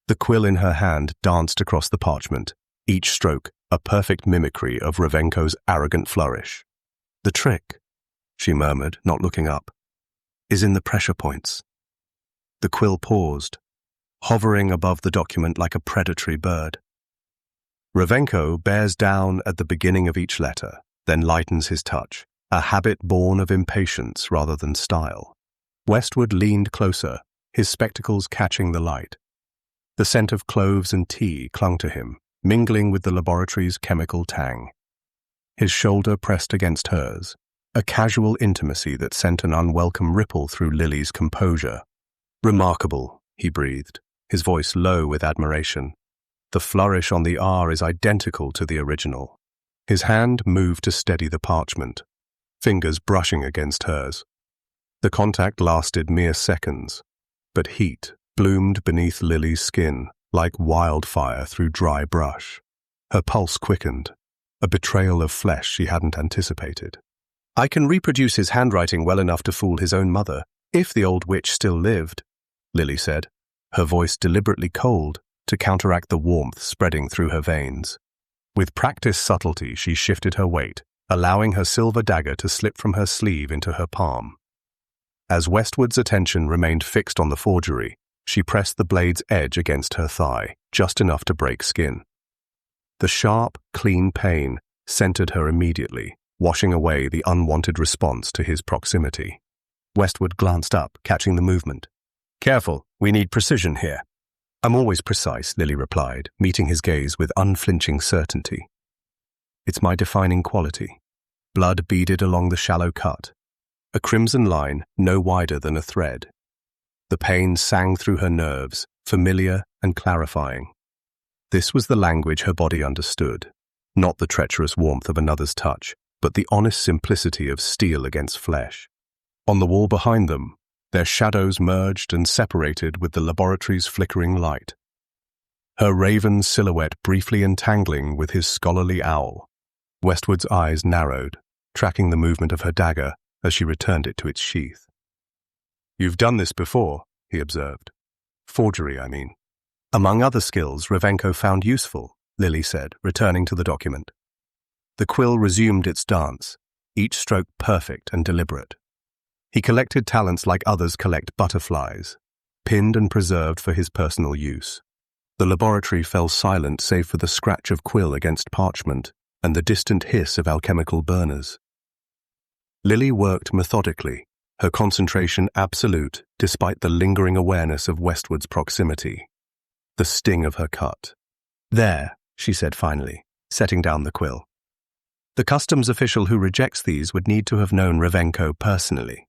The quill in her hand danced across the parchment, each stroke a perfect mimicry of Revenko's arrogant flourish. The trick, she murmured, not looking up, is in the pressure points. The quill paused, hovering above the document like a predatory bird. Revenko bears down at the beginning of each letter, then lightens his touch, a habit born of impatience rather than style. Westwood leaned closer, his spectacles catching the light. The scent of cloves and tea clung to him, mingling with the laboratory's chemical tang. His shoulder pressed against hers, a casual intimacy that sent an unwelcome ripple through Lilly's composure. Remarkable, he breathed, his voice low with admiration. The flourish on the R is identical to the original. His hand moved to steady the parchment, fingers brushing against hers. The contact lasted mere seconds, but heat bloomed beneath Lilly's skin like wildfire through dry brush. Her pulse quickened, a betrayal of flesh she hadn't anticipated. I can reproduce his handwriting well enough to fool his own mother, if the old witch still lived, Lilly said, her voice deliberately cold to counteract the warmth spreading through her veins. With practiced subtlety, she shifted her weight, allowing her silver dagger to slip from her sleeve into her palm. As Westwood's attention remained fixed on the forgery, she pressed the blade's edge against her thigh, just enough to break skin. The sharp, clean pain centered her immediately, washing away the unwanted response to his proximity. Westwood glanced up, catching the movement. Careful, we need precision here. I'm always precise, Lilly replied, meeting his gaze with unflinching certainty. It's my defining quality. Blood beaded along the shallow cut, a crimson line no wider than a thread. The pain sang through her nerves, familiar and clarifying. This was the language her body understood, not the treacherous warmth of another's touch, but the honest simplicity of steel against flesh. On the wall behind them, their shadows merged and separated with the laboratory's flickering light. Her raven silhouette briefly entangling with his scholarly owl. Westwood's eyes narrowed, tracking the movement of her dagger as she returned it to its sheath. You've done this before, he observed. Forgery, I mean. Among other skills Revenko found useful, Lilly said, returning to the document. The quill resumed its dance, each stroke perfect and deliberate. He collected talents like others collect butterflies, pinned and preserved for his personal use. The laboratory fell silent save for the scratch of quill against parchment and the distant hiss of alchemical burners. Lilly worked methodically, her concentration absolute despite the lingering awareness of Westwood's proximity. The sting of her cut. There, she said finally, setting down the quill. The customs official who rejects these would need to have known Revenko personally.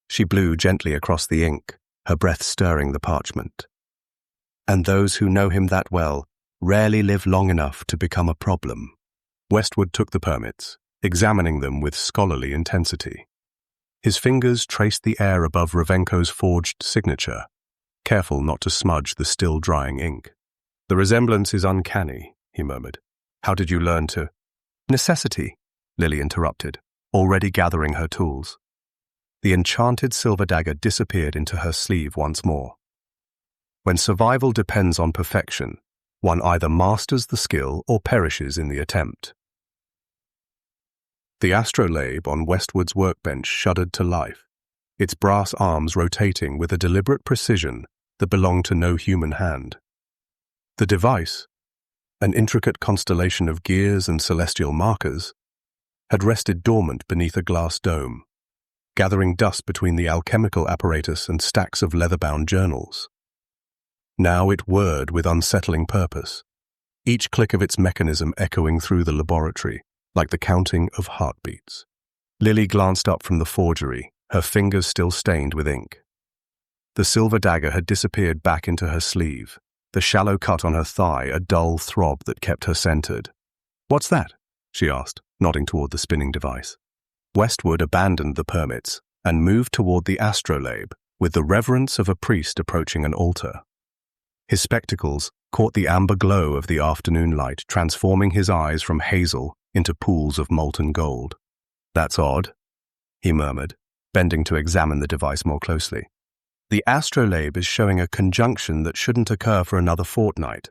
She blew gently across the ink, her breath stirring the parchment. And those who know him that well rarely live long enough to become a problem. Westwood took the permits, examining them with scholarly intensity. His fingers traced the air above Revenko's forged signature, careful not to smudge the still-drying ink. The resemblance is uncanny, he murmured. How did you learn to? Necessity, Lilly interrupted, already gathering her tools. The enchanted silver dagger disappeared into her sleeve once more. When survival depends on perfection, one either masters the skill or perishes in the attempt. The astrolabe on Westwood's workbench shuddered to life, its brass arms rotating with a deliberate precision that belonged to no human hand. The device, an intricate constellation of gears and celestial markers, had rested dormant beneath a glass dome, gathering dust between the alchemical apparatus and stacks of leather-bound journals. Now it whirred with unsettling purpose, each click of its mechanism echoing through the laboratory, like the counting of heartbeats. Lilly glanced up from the forgery, her fingers still stained with ink. The silver dagger had disappeared back into her sleeve, the shallow cut on her thigh a dull throb that kept her centered. What's that? She asked, nodding toward the spinning device. Westwood abandoned the permits and moved toward the astrolabe with the reverence of a priest approaching an altar. His spectacles caught the amber glow of the afternoon light, transforming his eyes from hazel into pools of molten gold. That's odd, he murmured, bending to examine the device more closely. The astrolabe is showing a conjunction that shouldn't occur for another fortnight.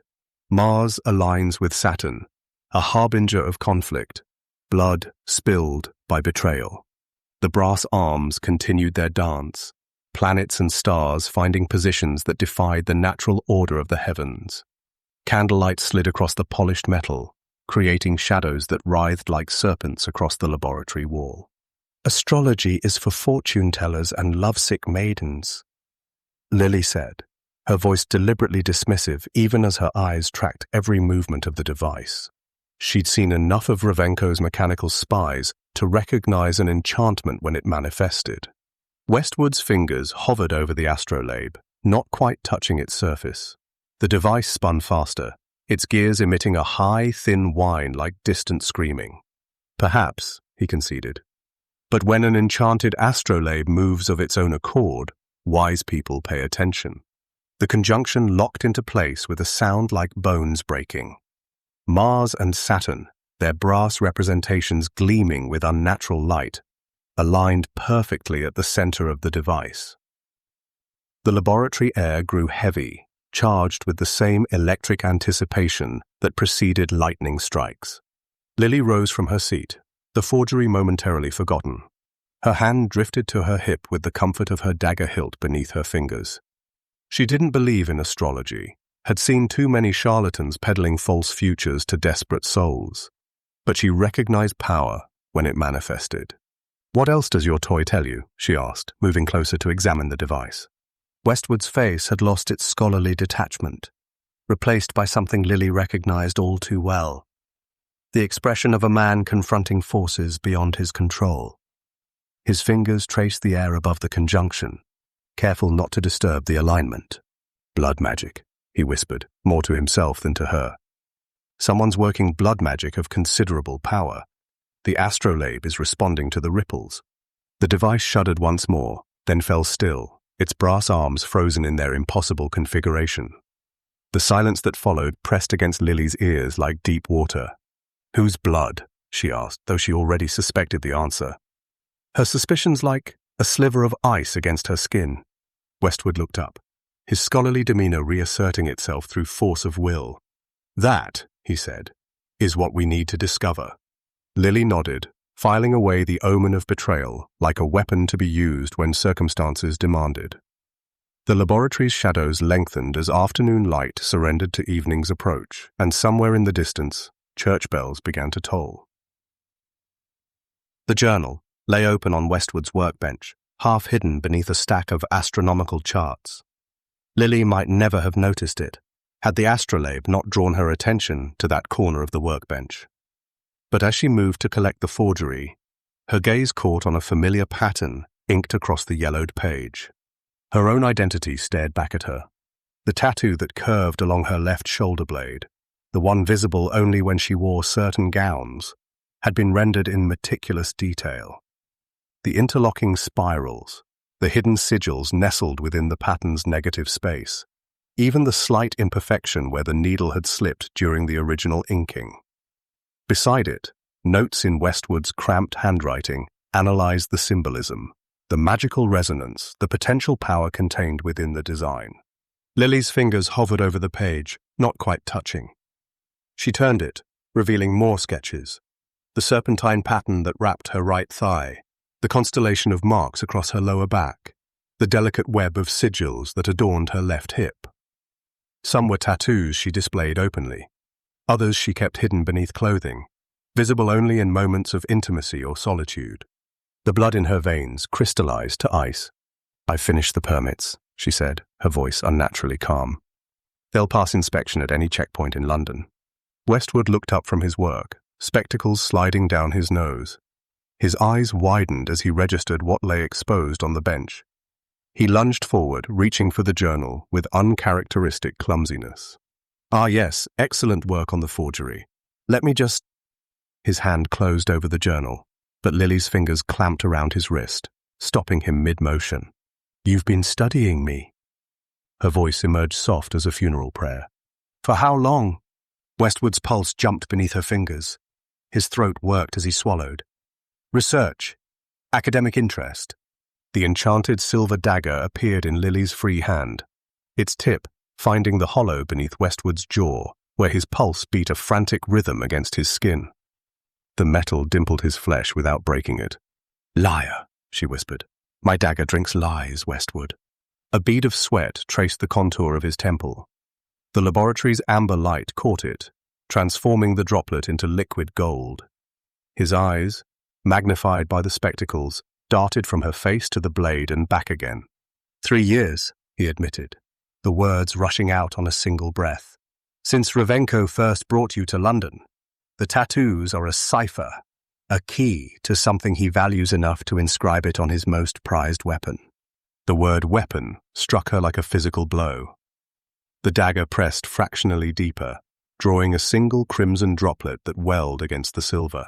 Mars aligns with Saturn, a harbinger of conflict, blood spilled by betrayal. The brass arms continued their dance, planets and stars finding positions that defied the natural order of the heavens. Candlelight slid across the polished metal, creating shadows that writhed like serpents across the laboratory wall. Astrology is for fortune-tellers and lovesick maidens, Lilly said, her voice deliberately dismissive even as her eyes tracked every movement of the device. She'd seen enough of Revenko's mechanical spies to recognize an enchantment when it manifested. Westwood's fingers hovered over the astrolabe, not quite touching its surface. The device spun faster, its gears emitting a high, thin whine like distant screaming. Perhaps, he conceded. But when an enchanted astrolabe moves of its own accord, wise people pay attention. The conjunction locked into place with a sound like bones breaking. Mars and Saturn, their brass representations gleaming with unnatural light, aligned perfectly at the center of the device. The laboratory air grew heavy, charged with the same electric anticipation that preceded lightning strikes. Lilly rose from her seat, the forgery momentarily forgotten. Her hand drifted to her hip with the comfort of her dagger hilt beneath her fingers. She didn't believe in astrology, had seen too many charlatans peddling false futures to desperate souls, but she recognized power when it manifested. What else does your toy tell you? She asked, moving closer to examine the device. Westwood's face had lost its scholarly detachment, replaced by something Lilly recognized all too well. The expression of a man confronting forces beyond his control. His fingers traced the air above the conjunction, careful not to disturb the alignment. Blood magic, he whispered, more to himself than to her. Someone's working blood magic of considerable power. The astrolabe is responding to the ripples. The device shuddered once more, then fell still, its brass arms frozen in their impossible configuration. The silence that followed pressed against Lilly's ears like deep water. Whose blood? She asked, though she already suspected the answer. Her suspicions like a sliver of ice against her skin. Westwood looked up, his scholarly demeanor reasserting itself through force of will. That, he said, is what we need to discover. Lilly nodded, filing away the omen of betrayal like a weapon to be used when circumstances demanded. The laboratory's shadows lengthened as afternoon light surrendered to evening's approach, and somewhere in the distance, church bells began to toll. The journal lay open on Westwood's workbench, half hidden beneath a stack of astronomical charts. Lilly might never have noticed it, had the astrolabe not drawn her attention to that corner of the workbench. But as she moved to collect the forgery, her gaze caught on a familiar pattern inked across the yellowed page. Her own identity stared back at her. The tattoo that curved along her left shoulder blade, the one visible only when she wore certain gowns, had been rendered in meticulous detail. The interlocking spirals, the hidden sigils nestled within the pattern's negative space, even the slight imperfection where the needle had slipped during the original inking. Beside it, notes in Westwood's cramped handwriting analyzed the symbolism, the magical resonance, the potential power contained within the design. Lily's fingers hovered over the page, not quite touching. She turned it, revealing more sketches. The serpentine pattern that wrapped her right thigh, the constellation of marks across her lower back, the delicate web of sigils that adorned her left hip. Some were tattoos she displayed openly. Others she kept hidden beneath clothing, visible only in moments of intimacy or solitude. The blood in her veins crystallized to ice. "I've finished the permits," she said, her voice unnaturally calm. "They'll pass inspection at any checkpoint in London." Westwood looked up from his work, spectacles sliding down his nose. His eyes widened as he registered what lay exposed on the bench. He lunged forward, reaching for the journal with uncharacteristic clumsiness. "Ah yes, excellent work on the forgery. Let me just—" His hand closed over the journal, but Lily's fingers clamped around his wrist, stopping him mid-motion. "You've been studying me." Her voice emerged soft as a funeral prayer. "For how long?" Westwood's pulse jumped beneath her fingers. His throat worked as he swallowed. "Research. Academic interest." The enchanted silver dagger appeared in Lily's free hand, its tip finding the hollow beneath Westwood's jaw, where his pulse beat a frantic rhythm against his skin. The metal dimpled his flesh without breaking it. "Liar," she whispered. "My dagger drinks lies, Westwood." A bead of sweat traced the contour of his temple. The laboratory's amber light caught it, transforming the droplet into liquid gold. His eyes, magnified by the spectacles, darted from her face to the blade and back again. 3 years, he admitted, the words rushing out on a single breath. "Since Revenko first brought you to London, the tattoos are a cipher, a key to something he values enough to inscribe it on his most prized weapon." The word weapon struck her like a physical blow. The dagger pressed fractionally deeper, drawing a single crimson droplet that welled against the silver.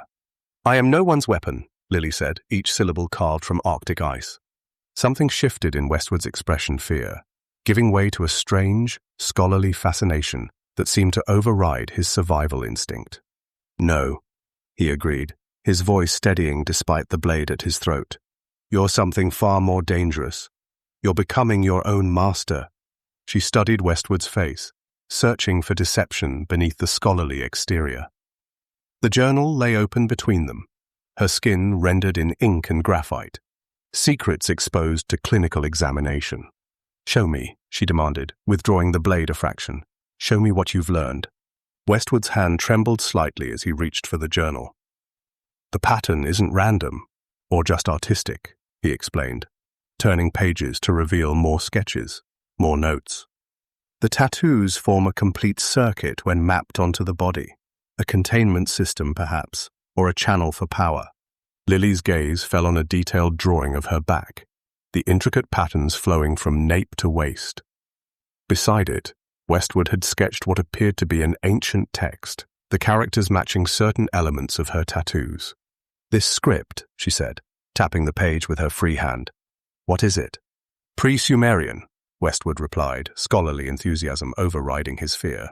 "I am no one's weapon," Lilly said, each syllable carved from Arctic ice. Something shifted in Westwood's expression, fear, giving way to a strange, scholarly fascination that seemed to override his survival instinct. "No," he agreed, his voice steadying despite the blade at his throat. "You're something far more dangerous. You're becoming your own master." She studied Westwood's face, searching for deception beneath the scholarly exterior. The journal lay open between them, her skin rendered in ink and graphite, secrets exposed to clinical examination. "Show me," she demanded, withdrawing the blade a fraction. "Show me what you've learned." Westwood's hand trembled slightly as he reached for the journal. "The pattern isn't random, or just artistic," he explained, turning pages to reveal more sketches, more notes. "The tattoos form a complete circuit when mapped onto the body, a containment system perhaps, or a channel for power." Lily's gaze fell on a detailed drawing of her back, the intricate patterns flowing from nape to waist. Beside it, Westwood had sketched what appeared to be an ancient text, the characters matching certain elements of her tattoos. "This script," she said, tapping the page with her free hand. "What is it?" "Pre-Sumerian," Westwood replied, scholarly enthusiasm overriding his fear.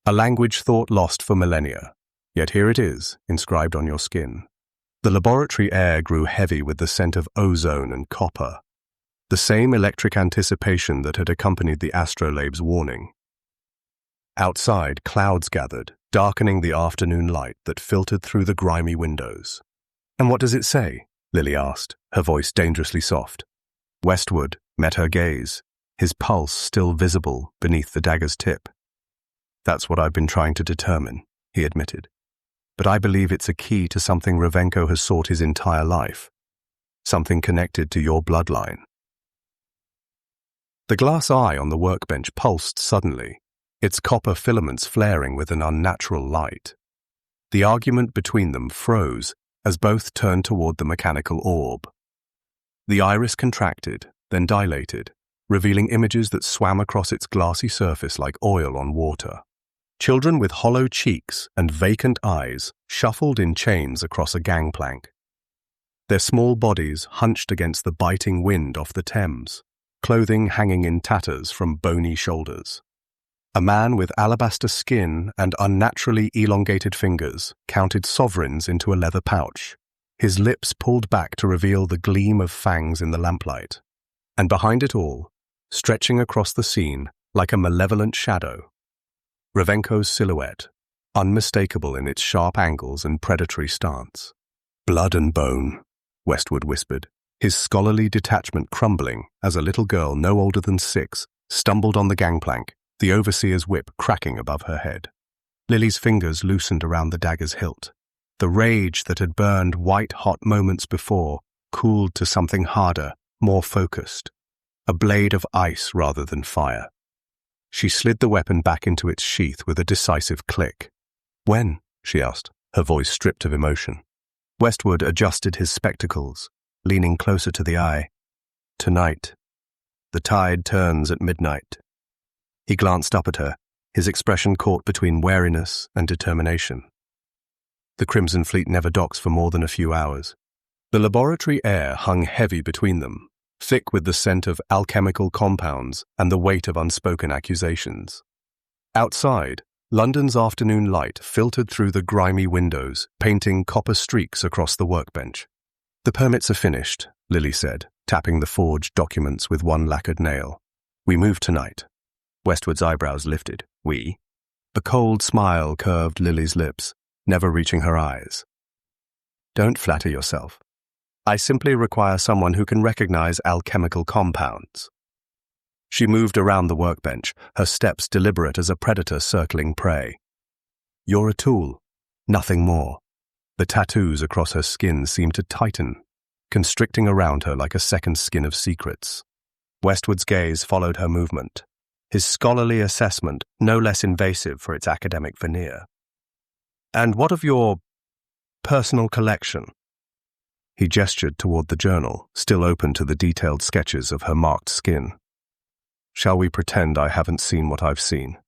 "A language thought lost for millennia. Yet here it is, inscribed on your skin." The laboratory air grew heavy with the scent of ozone and copper, the same electric anticipation that had accompanied the astrolabe's warning. Outside, clouds gathered, darkening the afternoon light that filtered through the grimy windows. "And what does it say?" Lilly asked, her voice dangerously soft. Westwood met her gaze, his pulse still visible beneath the dagger's tip. "That's what I've been trying to determine," he admitted. "But I believe it's a key to something Revenko has sought his entire life, something connected to your bloodline." The glass eye on the workbench pulsed suddenly, its copper filaments flaring with an unnatural light. The argument between them froze as both turned toward the mechanical orb. The iris contracted, then dilated, revealing images that swam across its glassy surface like oil on water. Children with hollow cheeks and vacant eyes shuffled in chains across a gangplank, their small bodies hunched against the biting wind off the Thames. clothing hanging in tatters from bony shoulders. A man with alabaster skin and unnaturally elongated fingers counted sovereigns into a leather pouch, his lips pulled back to reveal the gleam of fangs in the lamplight. And behind it all, stretching across the scene like a malevolent shadow, Revenko's silhouette, unmistakable in its sharp angles and predatory stance. "Blood and bone," Westwood whispered, his scholarly detachment crumbling as a little girl no older than 6 stumbled on the gangplank, the overseer's whip cracking above her head. Lilly's fingers loosened around the dagger's hilt. The rage that had burned white-hot moments before cooled to something harder, more focused, a blade of ice rather than fire. She slid the weapon back into its sheath with a decisive click. "When?" she asked, her voice stripped of emotion. Westwood adjusted his spectacles, leaning closer to the eye. "Tonight. The tide turns at midnight." He glanced up at her, his expression caught between wariness and determination. The Crimson Fleet never docks for more than a few hours. The laboratory air hung heavy between them, thick with the scent of alchemical compounds and the weight of unspoken accusations. Outside, London's afternoon light filtered through the grimy windows, painting copper streaks across the workbench. "The permits are finished," Lilly said, tapping the forged documents with one lacquered nail. "We move tonight." Westwood's eyebrows lifted. "We?" A cold smile curved Lilly's lips, never reaching her eyes. "Don't flatter yourself. I simply require someone who can recognize alchemical compounds." She moved around the workbench, her steps deliberate as a predator circling prey. "You're a tool, nothing more." The tattoos across her skin seemed to tighten, constricting around her like a second skin of secrets. Westwood's gaze followed her movement, his scholarly assessment no less invasive for its academic veneer. "And what of your personal collection?" He gestured toward the journal, still open to the detailed sketches of her marked skin. "Shall we pretend I haven't seen what I've seen?"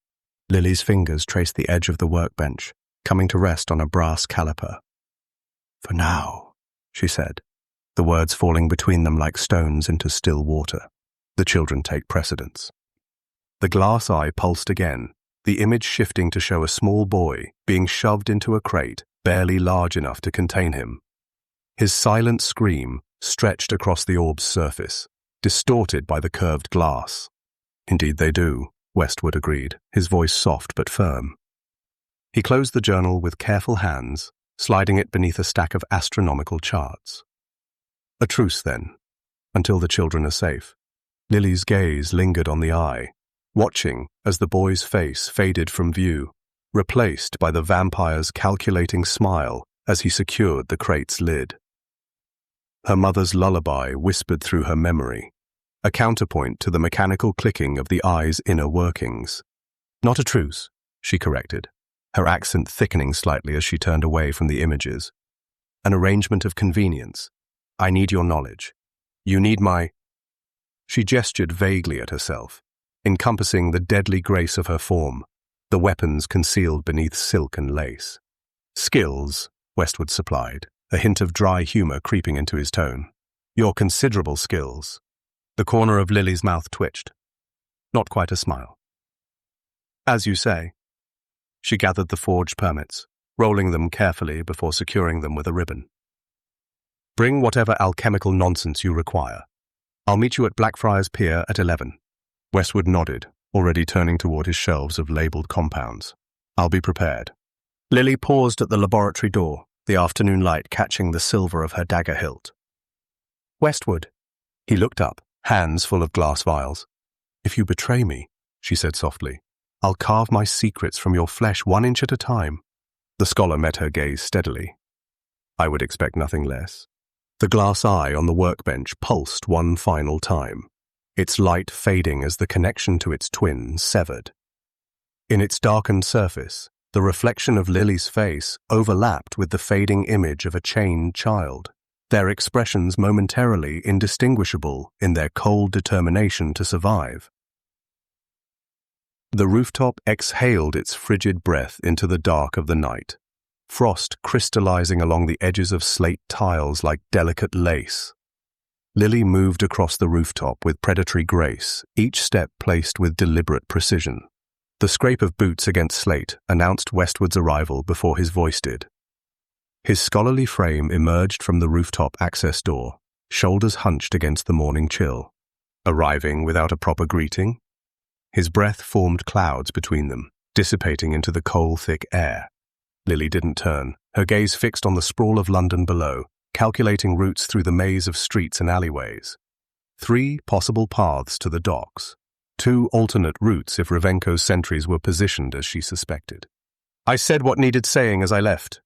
Lilly's fingers traced the edge of the workbench, coming to rest on a brass caliper. "For now," she said, the words falling between them like stones into still water. "The children take precedence." The glass eye pulsed again, the image shifting to show a small boy being shoved into a crate barely large enough to contain him. His silent scream stretched across the orb's surface, distorted by the curved glass. "Indeed they do," Westwood agreed, his voice soft but firm. He closed the journal with careful hands, sliding it beneath a stack of astronomical charts. "A truce, then, until the children are safe." Lilly's gaze lingered on the eye, watching as the boy's face faded from view, replaced by the vampire's calculating smile as he secured the crate's lid. Her mother's lullaby whispered through her memory, a counterpoint to the mechanical clicking of the eye's inner workings. "Not a truce," she corrected, her accent thickening slightly as she turned away from the images. "An arrangement of convenience. I need your knowledge. You need my—" She gestured vaguely at herself, encompassing the deadly grace of her form, the weapons concealed beneath silk and lace. "Skills," Westwood supplied, a hint of dry humor creeping into his tone. "Your considerable skills." The corner of Lilly's mouth twitched. Not quite a smile. "As you say." She gathered the forged permits, rolling them carefully before securing them with a ribbon. "Bring whatever alchemical nonsense you require. I'll meet you at Blackfriars Pier at 11. Westwood nodded, already turning toward his shelves of labeled compounds. "I'll be prepared." Lilly paused at the laboratory door, the afternoon light catching the silver of her dagger hilt. "Westwood." He looked up, hands full of glass vials. "If you betray me," she said softly, "I'll carve my secrets from your flesh 1 inch at a time." The scholar met her gaze steadily. "I would expect nothing less." The glass eye on the workbench pulsed one final time, its light fading as the connection to its twin severed. In its darkened surface, the reflection of Lilly's face overlapped with the fading image of a chained child, their expressions momentarily indistinguishable in their cold determination to survive. The rooftop exhaled its frigid breath into the dark of the night, frost crystallizing along the edges of slate tiles like delicate lace. Lilly moved across the rooftop with predatory grace, each step placed with deliberate precision. The scrape of boots against slate announced Westwood's arrival before his voice did. His scholarly frame emerged from the rooftop access door, shoulders hunched against the morning chill. Arriving without a proper greeting? His breath formed clouds between them, dissipating into the coal-thick air. Lilly didn't turn, her gaze fixed on the sprawl of London below, calculating routes through the maze of streets and alleyways. 3 possible paths to the docks. 2 alternate routes if Revenko's sentries were positioned as she suspected. "I said what needed saying as I left."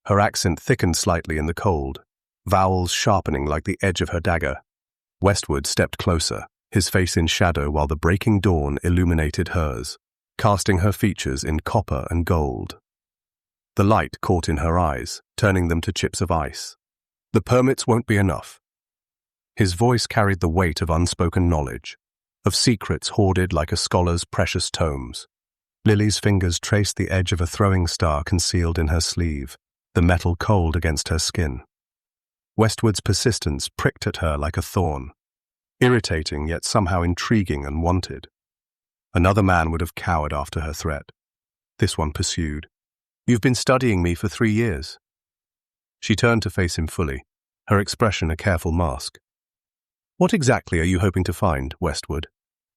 Her accent thickened slightly in the cold, vowels sharpening like the edge of her dagger. Westwood stepped closer, his face in shadow while the breaking dawn illuminated hers, casting her features in copper and gold. The light caught in her eyes, turning them to chips of ice. "The permits won't be enough." His voice carried the weight of unspoken knowledge, of secrets hoarded like a scholar's precious tomes. Lilly's fingers traced the edge of a throwing star concealed in her sleeve, the metal cold against her skin. Westwood's persistence pricked at her like a thorn, irritating yet somehow intriguing and wanted. Another man would have cowered after her threat. This one pursued. "You've been studying me for 3 years." She turned to face him fully, her expression a careful mask. "What exactly are you hoping to find, Westwood?"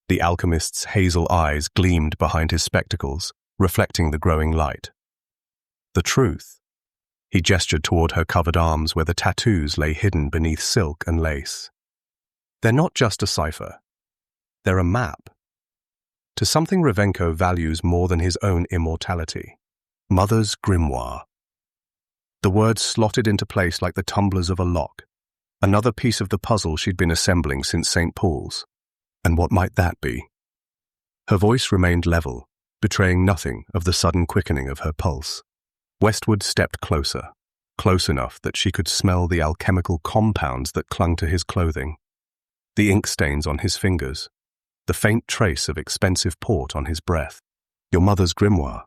The alchemist's hazel eyes gleamed behind his spectacles, reflecting the growing light. "The truth." He gestured toward her covered arms where the tattoos lay hidden beneath silk and lace. "They're not just a cipher. They're a map. To something Revenko values more than his own immortality. Mother's grimoire." The words slotted into place like the tumblers of a lock, another piece of the puzzle she'd been assembling since St. Paul's. And what might that be? Her voice remained level, betraying nothing of the sudden quickening of her pulse. Westwood stepped closer, close enough that she could smell the alchemical compounds that clung to his clothing, the ink stains on his fingers, the faint trace of expensive port on his breath. "Your mother's grimoire."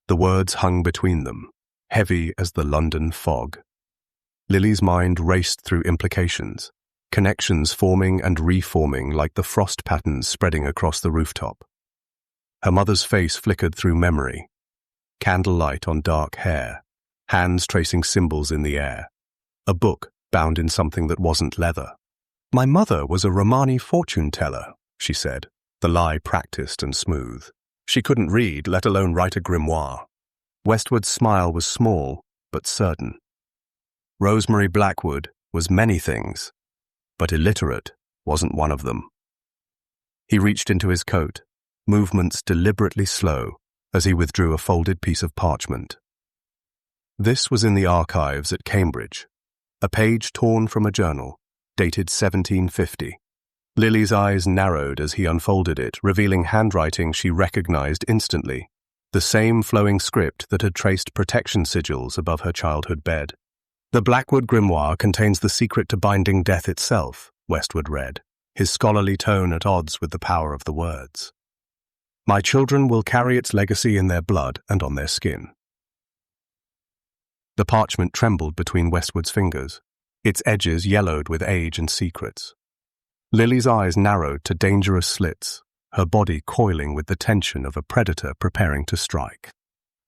The words hung between them, heavy as the London fog. Lilly's mind raced through implications, connections forming and reforming like the frost patterns spreading across the rooftop. Her mother's face flickered through memory, candlelight on dark hair, hands tracing symbols in the air, a book bound in something that wasn't leather. "My mother was a Romani fortune teller," she said, the lie practiced and smooth. She couldn't read, let alone write a grimoire. Westwood's smile was small, but certain. Rosemary Blackwood was many things, but illiterate wasn't one of them. He reached into his coat, movements deliberately slow, as he withdrew a folded piece of parchment. This was in the archives at Cambridge, a page torn from a journal, dated 1750. Lilly's eyes narrowed as he unfolded it, revealing handwriting she recognized instantly, the same flowing script that had traced protection sigils above her childhood bed. "The Blackwood grimoire contains the secret to binding death itself," Westwood read, his scholarly tone at odds with the power of the words. "My children will carry its legacy in their blood and on their skin." The parchment trembled between Westwood's fingers, its edges yellowed with age and secrets. Lilly's eyes narrowed to dangerous slits, her body coiling with the tension of a predator preparing to strike.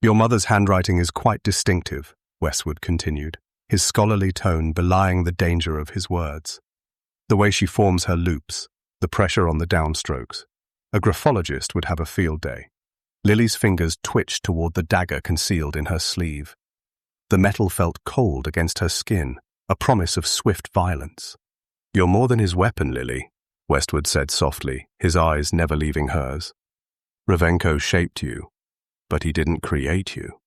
"Your mother's handwriting is quite distinctive," Westwood continued, his scholarly tone belying the danger of his words. "The way she forms her loops, the pressure on the downstrokes. A graphologist would have a field day." Lilly's fingers twitched toward the dagger concealed in her sleeve. The metal felt cold against her skin, a promise of swift violence. "You're more than his weapon, Lilly," Westwood said softly, his eyes never leaving hers. "Revenko shaped you, but he didn't create you."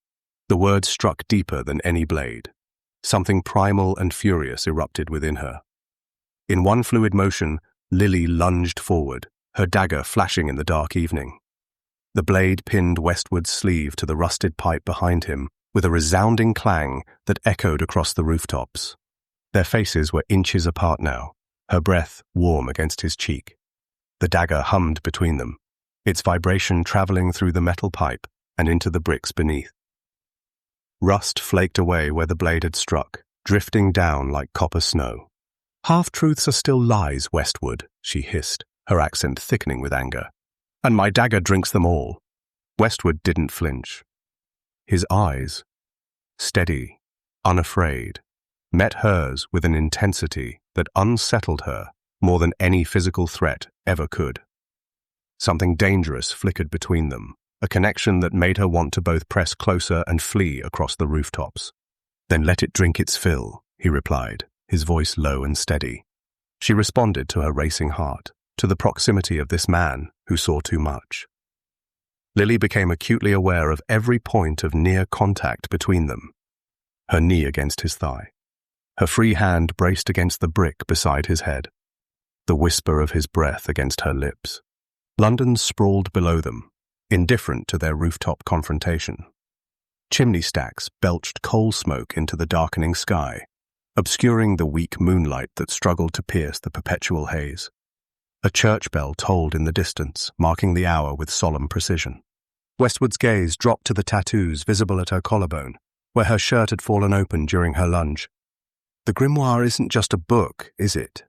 The words struck deeper than any blade. Something primal and furious erupted within her. In one fluid motion, Lilly lunged forward, her dagger flashing in the dark evening. The blade pinned Westwood's sleeve to the rusted pipe behind him with a resounding clang that echoed across the rooftops. Their faces were inches apart now, her breath warm against his cheek. The dagger hummed between them, its vibration traveling through the metal pipe and into the bricks beneath. Rust flaked away where the blade had struck, drifting down like copper snow. Half-truths are still lies, Westwood, she hissed, her accent thickening with anger. And my dagger drinks them all. Westwood didn't flinch. His eyes, steady, unafraid, met hers with an intensity that unsettled her more than any physical threat ever could. Something dangerous flickered between them, a connection that made her want to both press closer and flee across the rooftops. Then let it drink its fill, he replied, his voice low and steady. She responded to her racing heart, to the proximity of this man who saw too much. Lilly became acutely aware of every point of near contact between them. Her knee against his thigh, her free hand braced against the brick beside his head, the whisper of his breath against her lips. London sprawled below them, indifferent to their rooftop confrontation. Chimney stacks belched coal smoke into the darkening sky, obscuring the weak moonlight that struggled to pierce the perpetual haze. A church bell tolled in the distance, marking the hour with solemn precision. Westwood's gaze dropped to the tattoos visible at her collarbone, where her shirt had fallen open during her lunge. The grimoire isn't just a book, is it?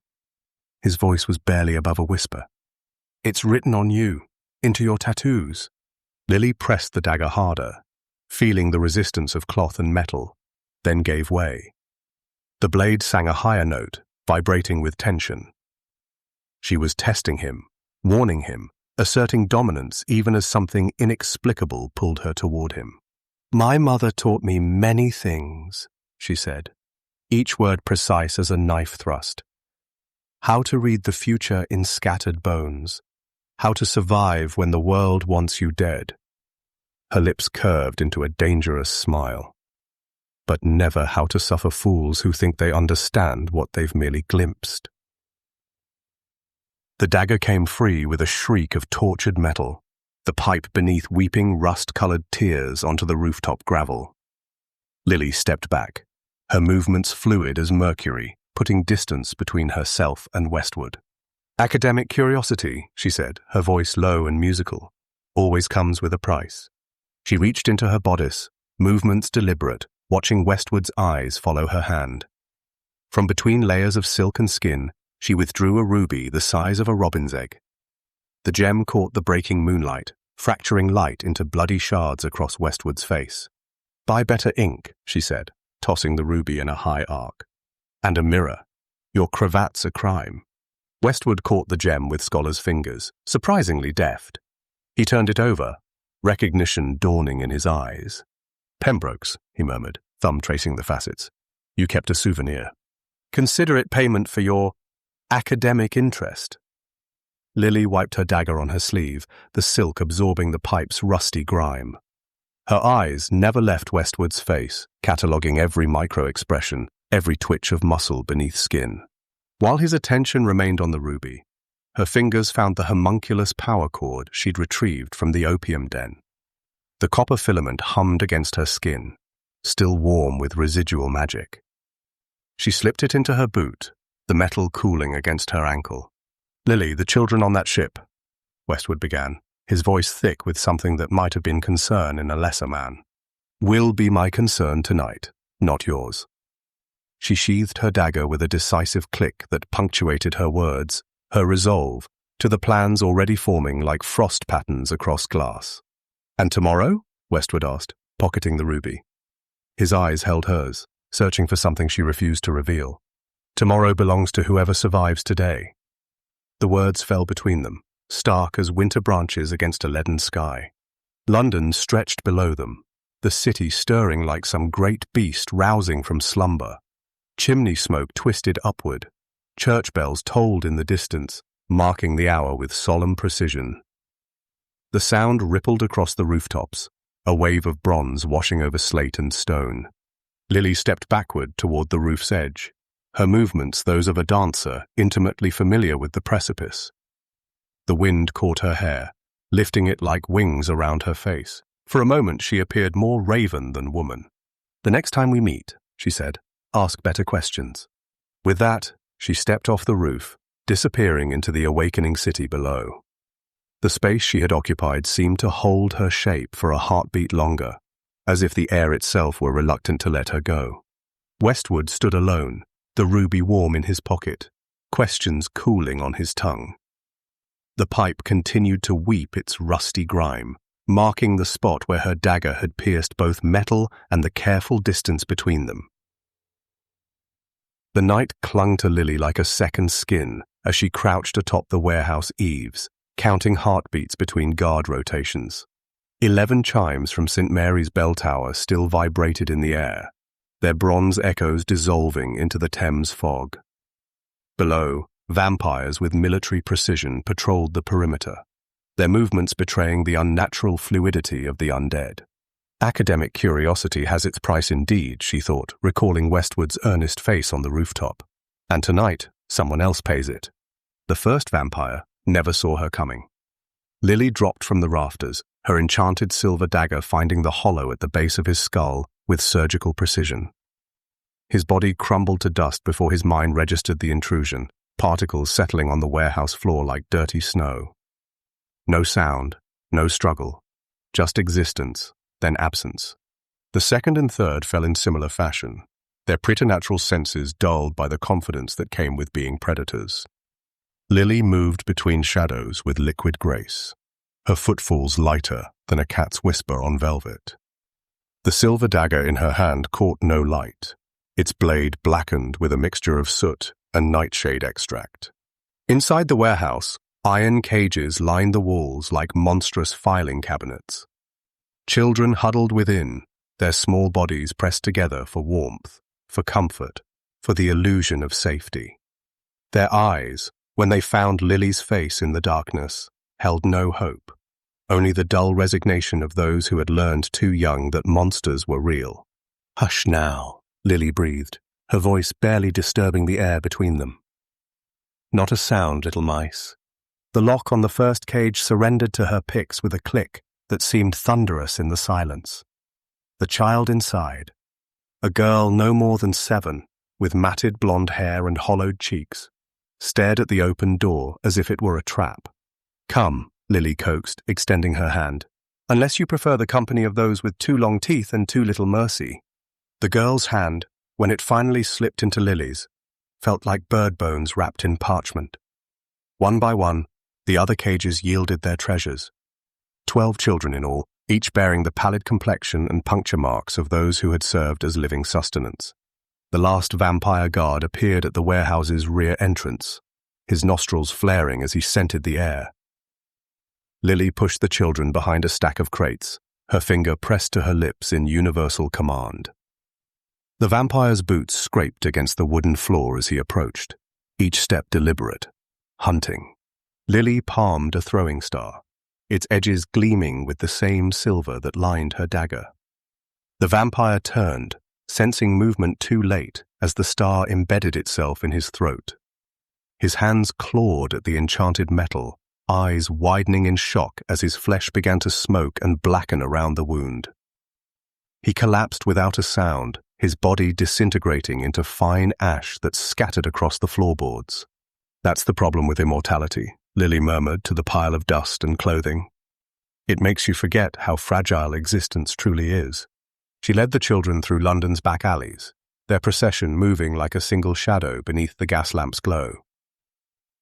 His voice was barely above a whisper. It's written on you, into your tattoos. Lilly pressed the dagger harder, feeling the resistance of cloth and metal, then gave way. The blade sang a higher note, vibrating with tension. She was testing him, warning him, asserting dominance even as something inexplicable pulled her toward him. My mother taught me many things, she said, each word precise as a knife thrust. How to read the future in scattered bones, how to survive when the world wants you dead. Her lips curved into a dangerous smile. But never how to suffer fools who think they understand what they've merely glimpsed. The dagger came free with a shriek of tortured metal, the pipe beneath weeping rust-colored tears onto the rooftop gravel. Lilly stepped back, her movements fluid as mercury, putting distance between herself and Westwood. Academic curiosity, she said, her voice low and musical, always comes with a price. She reached into her bodice, movements deliberate, watching Westwood's eyes follow her hand. From between layers of silk and skin, she withdrew a ruby the size of a robin's egg. The gem caught the breaking moonlight, fracturing light into bloody shards across Westwood's face. Buy better ink, she said, tossing the ruby in a high arc. And a mirror. Your cravat's a crime. Westwood caught the gem with Scholar's fingers, surprisingly deft. He turned it over, recognition dawning in his eyes. Pembroke's, he murmured, thumb tracing the facets. You kept a souvenir. Consider it payment for your academic interest. Lilly wiped her dagger on her sleeve, the silk absorbing the pipe's rusty grime. Her eyes never left Westwood's face, cataloguing every micro-expression, every twitch of muscle beneath skin. While his attention remained on the ruby, her fingers found the homunculus power cord she'd retrieved from the opium den. The copper filament hummed against her skin, still warm with residual magic. She slipped it into her boot, the metal cooling against her ankle. Lilly, the children on that ship, Westwood began, his voice thick with something that might have been concern in a lesser man, will be my concern tonight, not yours. She sheathed her dagger with a decisive click that punctuated her words, her resolve, to the plans already forming like frost patterns across glass. And tomorrow? Westwood asked, pocketing the ruby. His eyes held hers, searching for something she refused to reveal. Tomorrow belongs to whoever survives today. The words fell between them, stark as winter branches against a leaden sky. London stretched below them, the city stirring like some great beast rousing from slumber. Chimney smoke twisted upward, church bells tolled in the distance, marking the hour with solemn precision. The sound rippled across the rooftops, a wave of bronze washing over slate and stone. Lilly stepped backward toward the roof's edge, her movements those of a dancer intimately familiar with the precipice. The wind caught her hair, lifting it like wings around her face. For a moment she appeared more raven than woman. The next time we meet, she said, ask better questions. With that, she stepped off the roof, disappearing into the awakening city below. The space she had occupied seemed to hold her shape for a heartbeat longer, as if the air itself were reluctant to let her go. Westwood stood alone, the ruby warm in his pocket, questions cooling on his tongue. The pipe continued to weep its rusty grime, marking the spot where her dagger had pierced both metal and the careful distance between them. The night clung to Lilly like a second skin as she crouched atop the warehouse eaves, counting heartbeats between guard rotations. 11 chimes from St. Mary's bell tower still vibrated in the air, their bronze echoes dissolving into the Thames fog. Below, vampires with military precision patrolled the perimeter, their movements betraying the unnatural fluidity of the undead. Academic curiosity has its price indeed, she thought, recalling Westwood's earnest face on the rooftop. And tonight, someone else pays it. The first vampire never saw her coming. Lilly dropped from the rafters, her enchanted silver dagger finding the hollow at the base of his skull with surgical precision. His body crumbled to dust before his mind registered the intrusion, particles settling on the warehouse floor like dirty snow. No sound, no struggle, just existence, then absence. The second and third fell in similar fashion, their preternatural senses dulled by the confidence that came with being predators. Lilly moved between shadows with liquid grace, her footfalls lighter than a cat's whisper on velvet. The silver dagger in her hand caught no light, its blade blackened with a mixture of soot and nightshade extract. Inside the warehouse, iron cages lined the walls like monstrous filing cabinets. Children huddled within, their small bodies pressed together for warmth, for comfort, for the illusion of safety. Their eyes, when they found Lilly's face in the darkness, held no hope, only the dull resignation of those who had learned too young that monsters were real. "Hush now," Lilly breathed, her voice barely disturbing the air between them. Not a sound, little mice. The lock on the first cage surrendered to her picks with a click that seemed thunderous in the silence. The child inside, a girl no more than 7, with matted blonde hair and hollowed cheeks, stared at the open door as if it were a trap. "Come," Lilly coaxed, extending her hand, "unless you prefer the company of those with too long teeth and too little mercy." The girl's hand, when it finally slipped into Lilly's, felt like bird bones wrapped in parchment. One by one, the other cages yielded their treasures. 12 children in all, each bearing the pallid complexion and puncture marks of those who had served as living sustenance. The last vampire guard appeared at the warehouse's rear entrance, his nostrils flaring as he scented the air. Lilly pushed the children behind a stack of crates, her finger pressed to her lips in universal command. The vampire's boots scraped against the wooden floor as he approached, each step deliberate, hunting. Lilly palmed a throwing star, its edges gleaming with the same silver that lined her dagger. The vampire turned, sensing movement too late as the star embedded itself in his throat. His hands clawed at the enchanted metal, eyes widening in shock as his flesh began to smoke and blacken around the wound. He collapsed without a sound, his body disintegrating into fine ash that scattered across the floorboards. "That's the problem with immortality," Lilly murmured to the pile of dust and clothing. "It makes you forget how fragile existence truly is." She led the children through London's back alleys, their procession moving like a single shadow beneath the gas lamp's glow.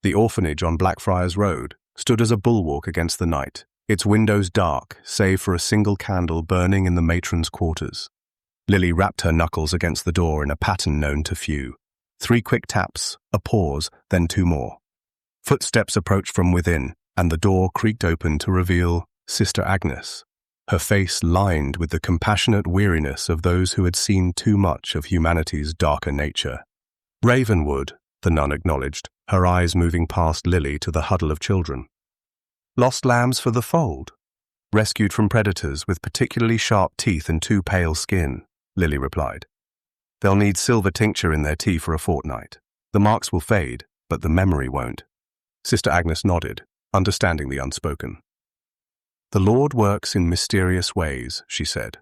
The orphanage on Blackfriars Road stood as a bulwark against the night, its windows dark save for a single candle burning in the matron's quarters. Lilly rapped her knuckles against the door in a pattern known to few. 3 quick taps, a pause, then 2 more. Footsteps approached from within, and the door creaked open to reveal Sister Agnes, her face lined with the compassionate weariness of those who had seen too much of humanity's darker nature. "Ravenwood," the nun acknowledged, her eyes moving past Lilly to the huddle of children. "Lost lambs for the fold. Rescued from predators with particularly sharp teeth and too pale skin," Lilly replied. "They'll need silver tincture in their tea for a fortnight. The marks will fade, but the memory won't." Sister Agnes nodded, understanding the unspoken. "The Lord works in mysterious ways," she said,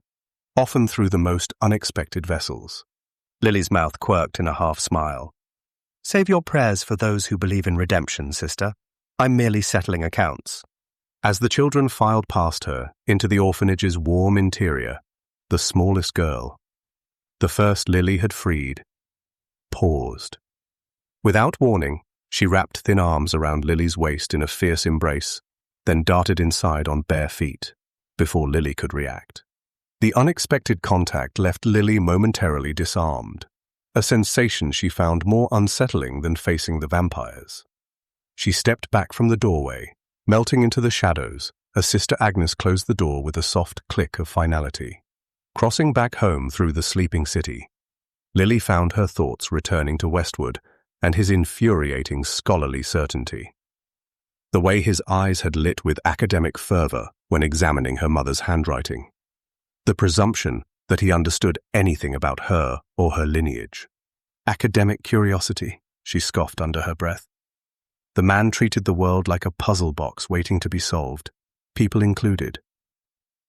"often through the most unexpected vessels." Lilly's mouth quirked in a half-smile. "Save your prayers for those who believe in redemption, sister. I'm merely settling accounts." As the children filed past her into the orphanage's warm interior, the smallest girl, the first Lilly had freed, paused. Without warning, she wrapped thin arms around Lilly's waist in a fierce embrace, then darted inside on bare feet, before Lilly could react. The unexpected contact left Lilly momentarily disarmed, a sensation she found more unsettling than facing the vampires. She stepped back from the doorway, melting into the shadows, as Sister Agnes closed the door with a soft click of finality. Crossing back home through the sleeping city, Lilly found her thoughts returning to Westwood and his infuriating scholarly certainty. The way his eyes had lit with academic fervor when examining her mother's handwriting. The presumption that he understood anything about her or her lineage. Academic curiosity, she scoffed under her breath. The man treated the world like a puzzle box waiting to be solved, people included.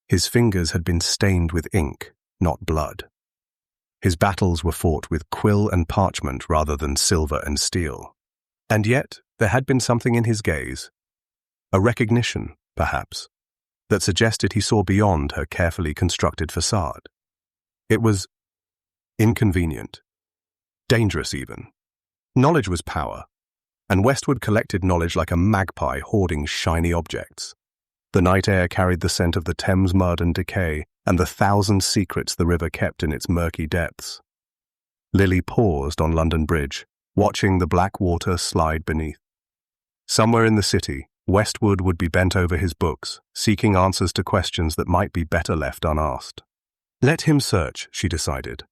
His fingers had been stained with ink, not blood. His battles were fought with quill and parchment rather than silver and steel. And yet, there had been something in his gaze. A recognition, perhaps, that suggested he saw beyond her carefully constructed facade. It was inconvenient, dangerous even. Knowledge was power, and Westwood collected knowledge like a magpie hoarding shiny objects. The night air carried the scent of the Thames mud and decay, and the 1,000 secrets the river kept in its murky depths. Lilly paused on London Bridge, watching the black water slide beneath. Somewhere in the city, Westwood would be bent over his books, seeking answers to questions that might be better left unasked. Let him search, she decided.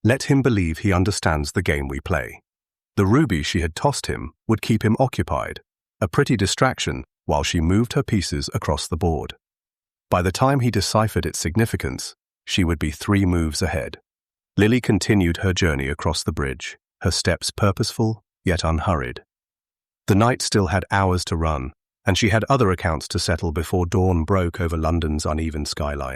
Let him believe he understands the game we play. The ruby she had tossed him would keep him occupied, a pretty distraction while she moved her pieces across the board. By the time he deciphered its significance, she would be 3 moves ahead. Lilly continued her journey across the bridge, her steps purposeful yet unhurried. The night still had hours to run, and she had other accounts to settle before dawn broke over London's uneven skyline.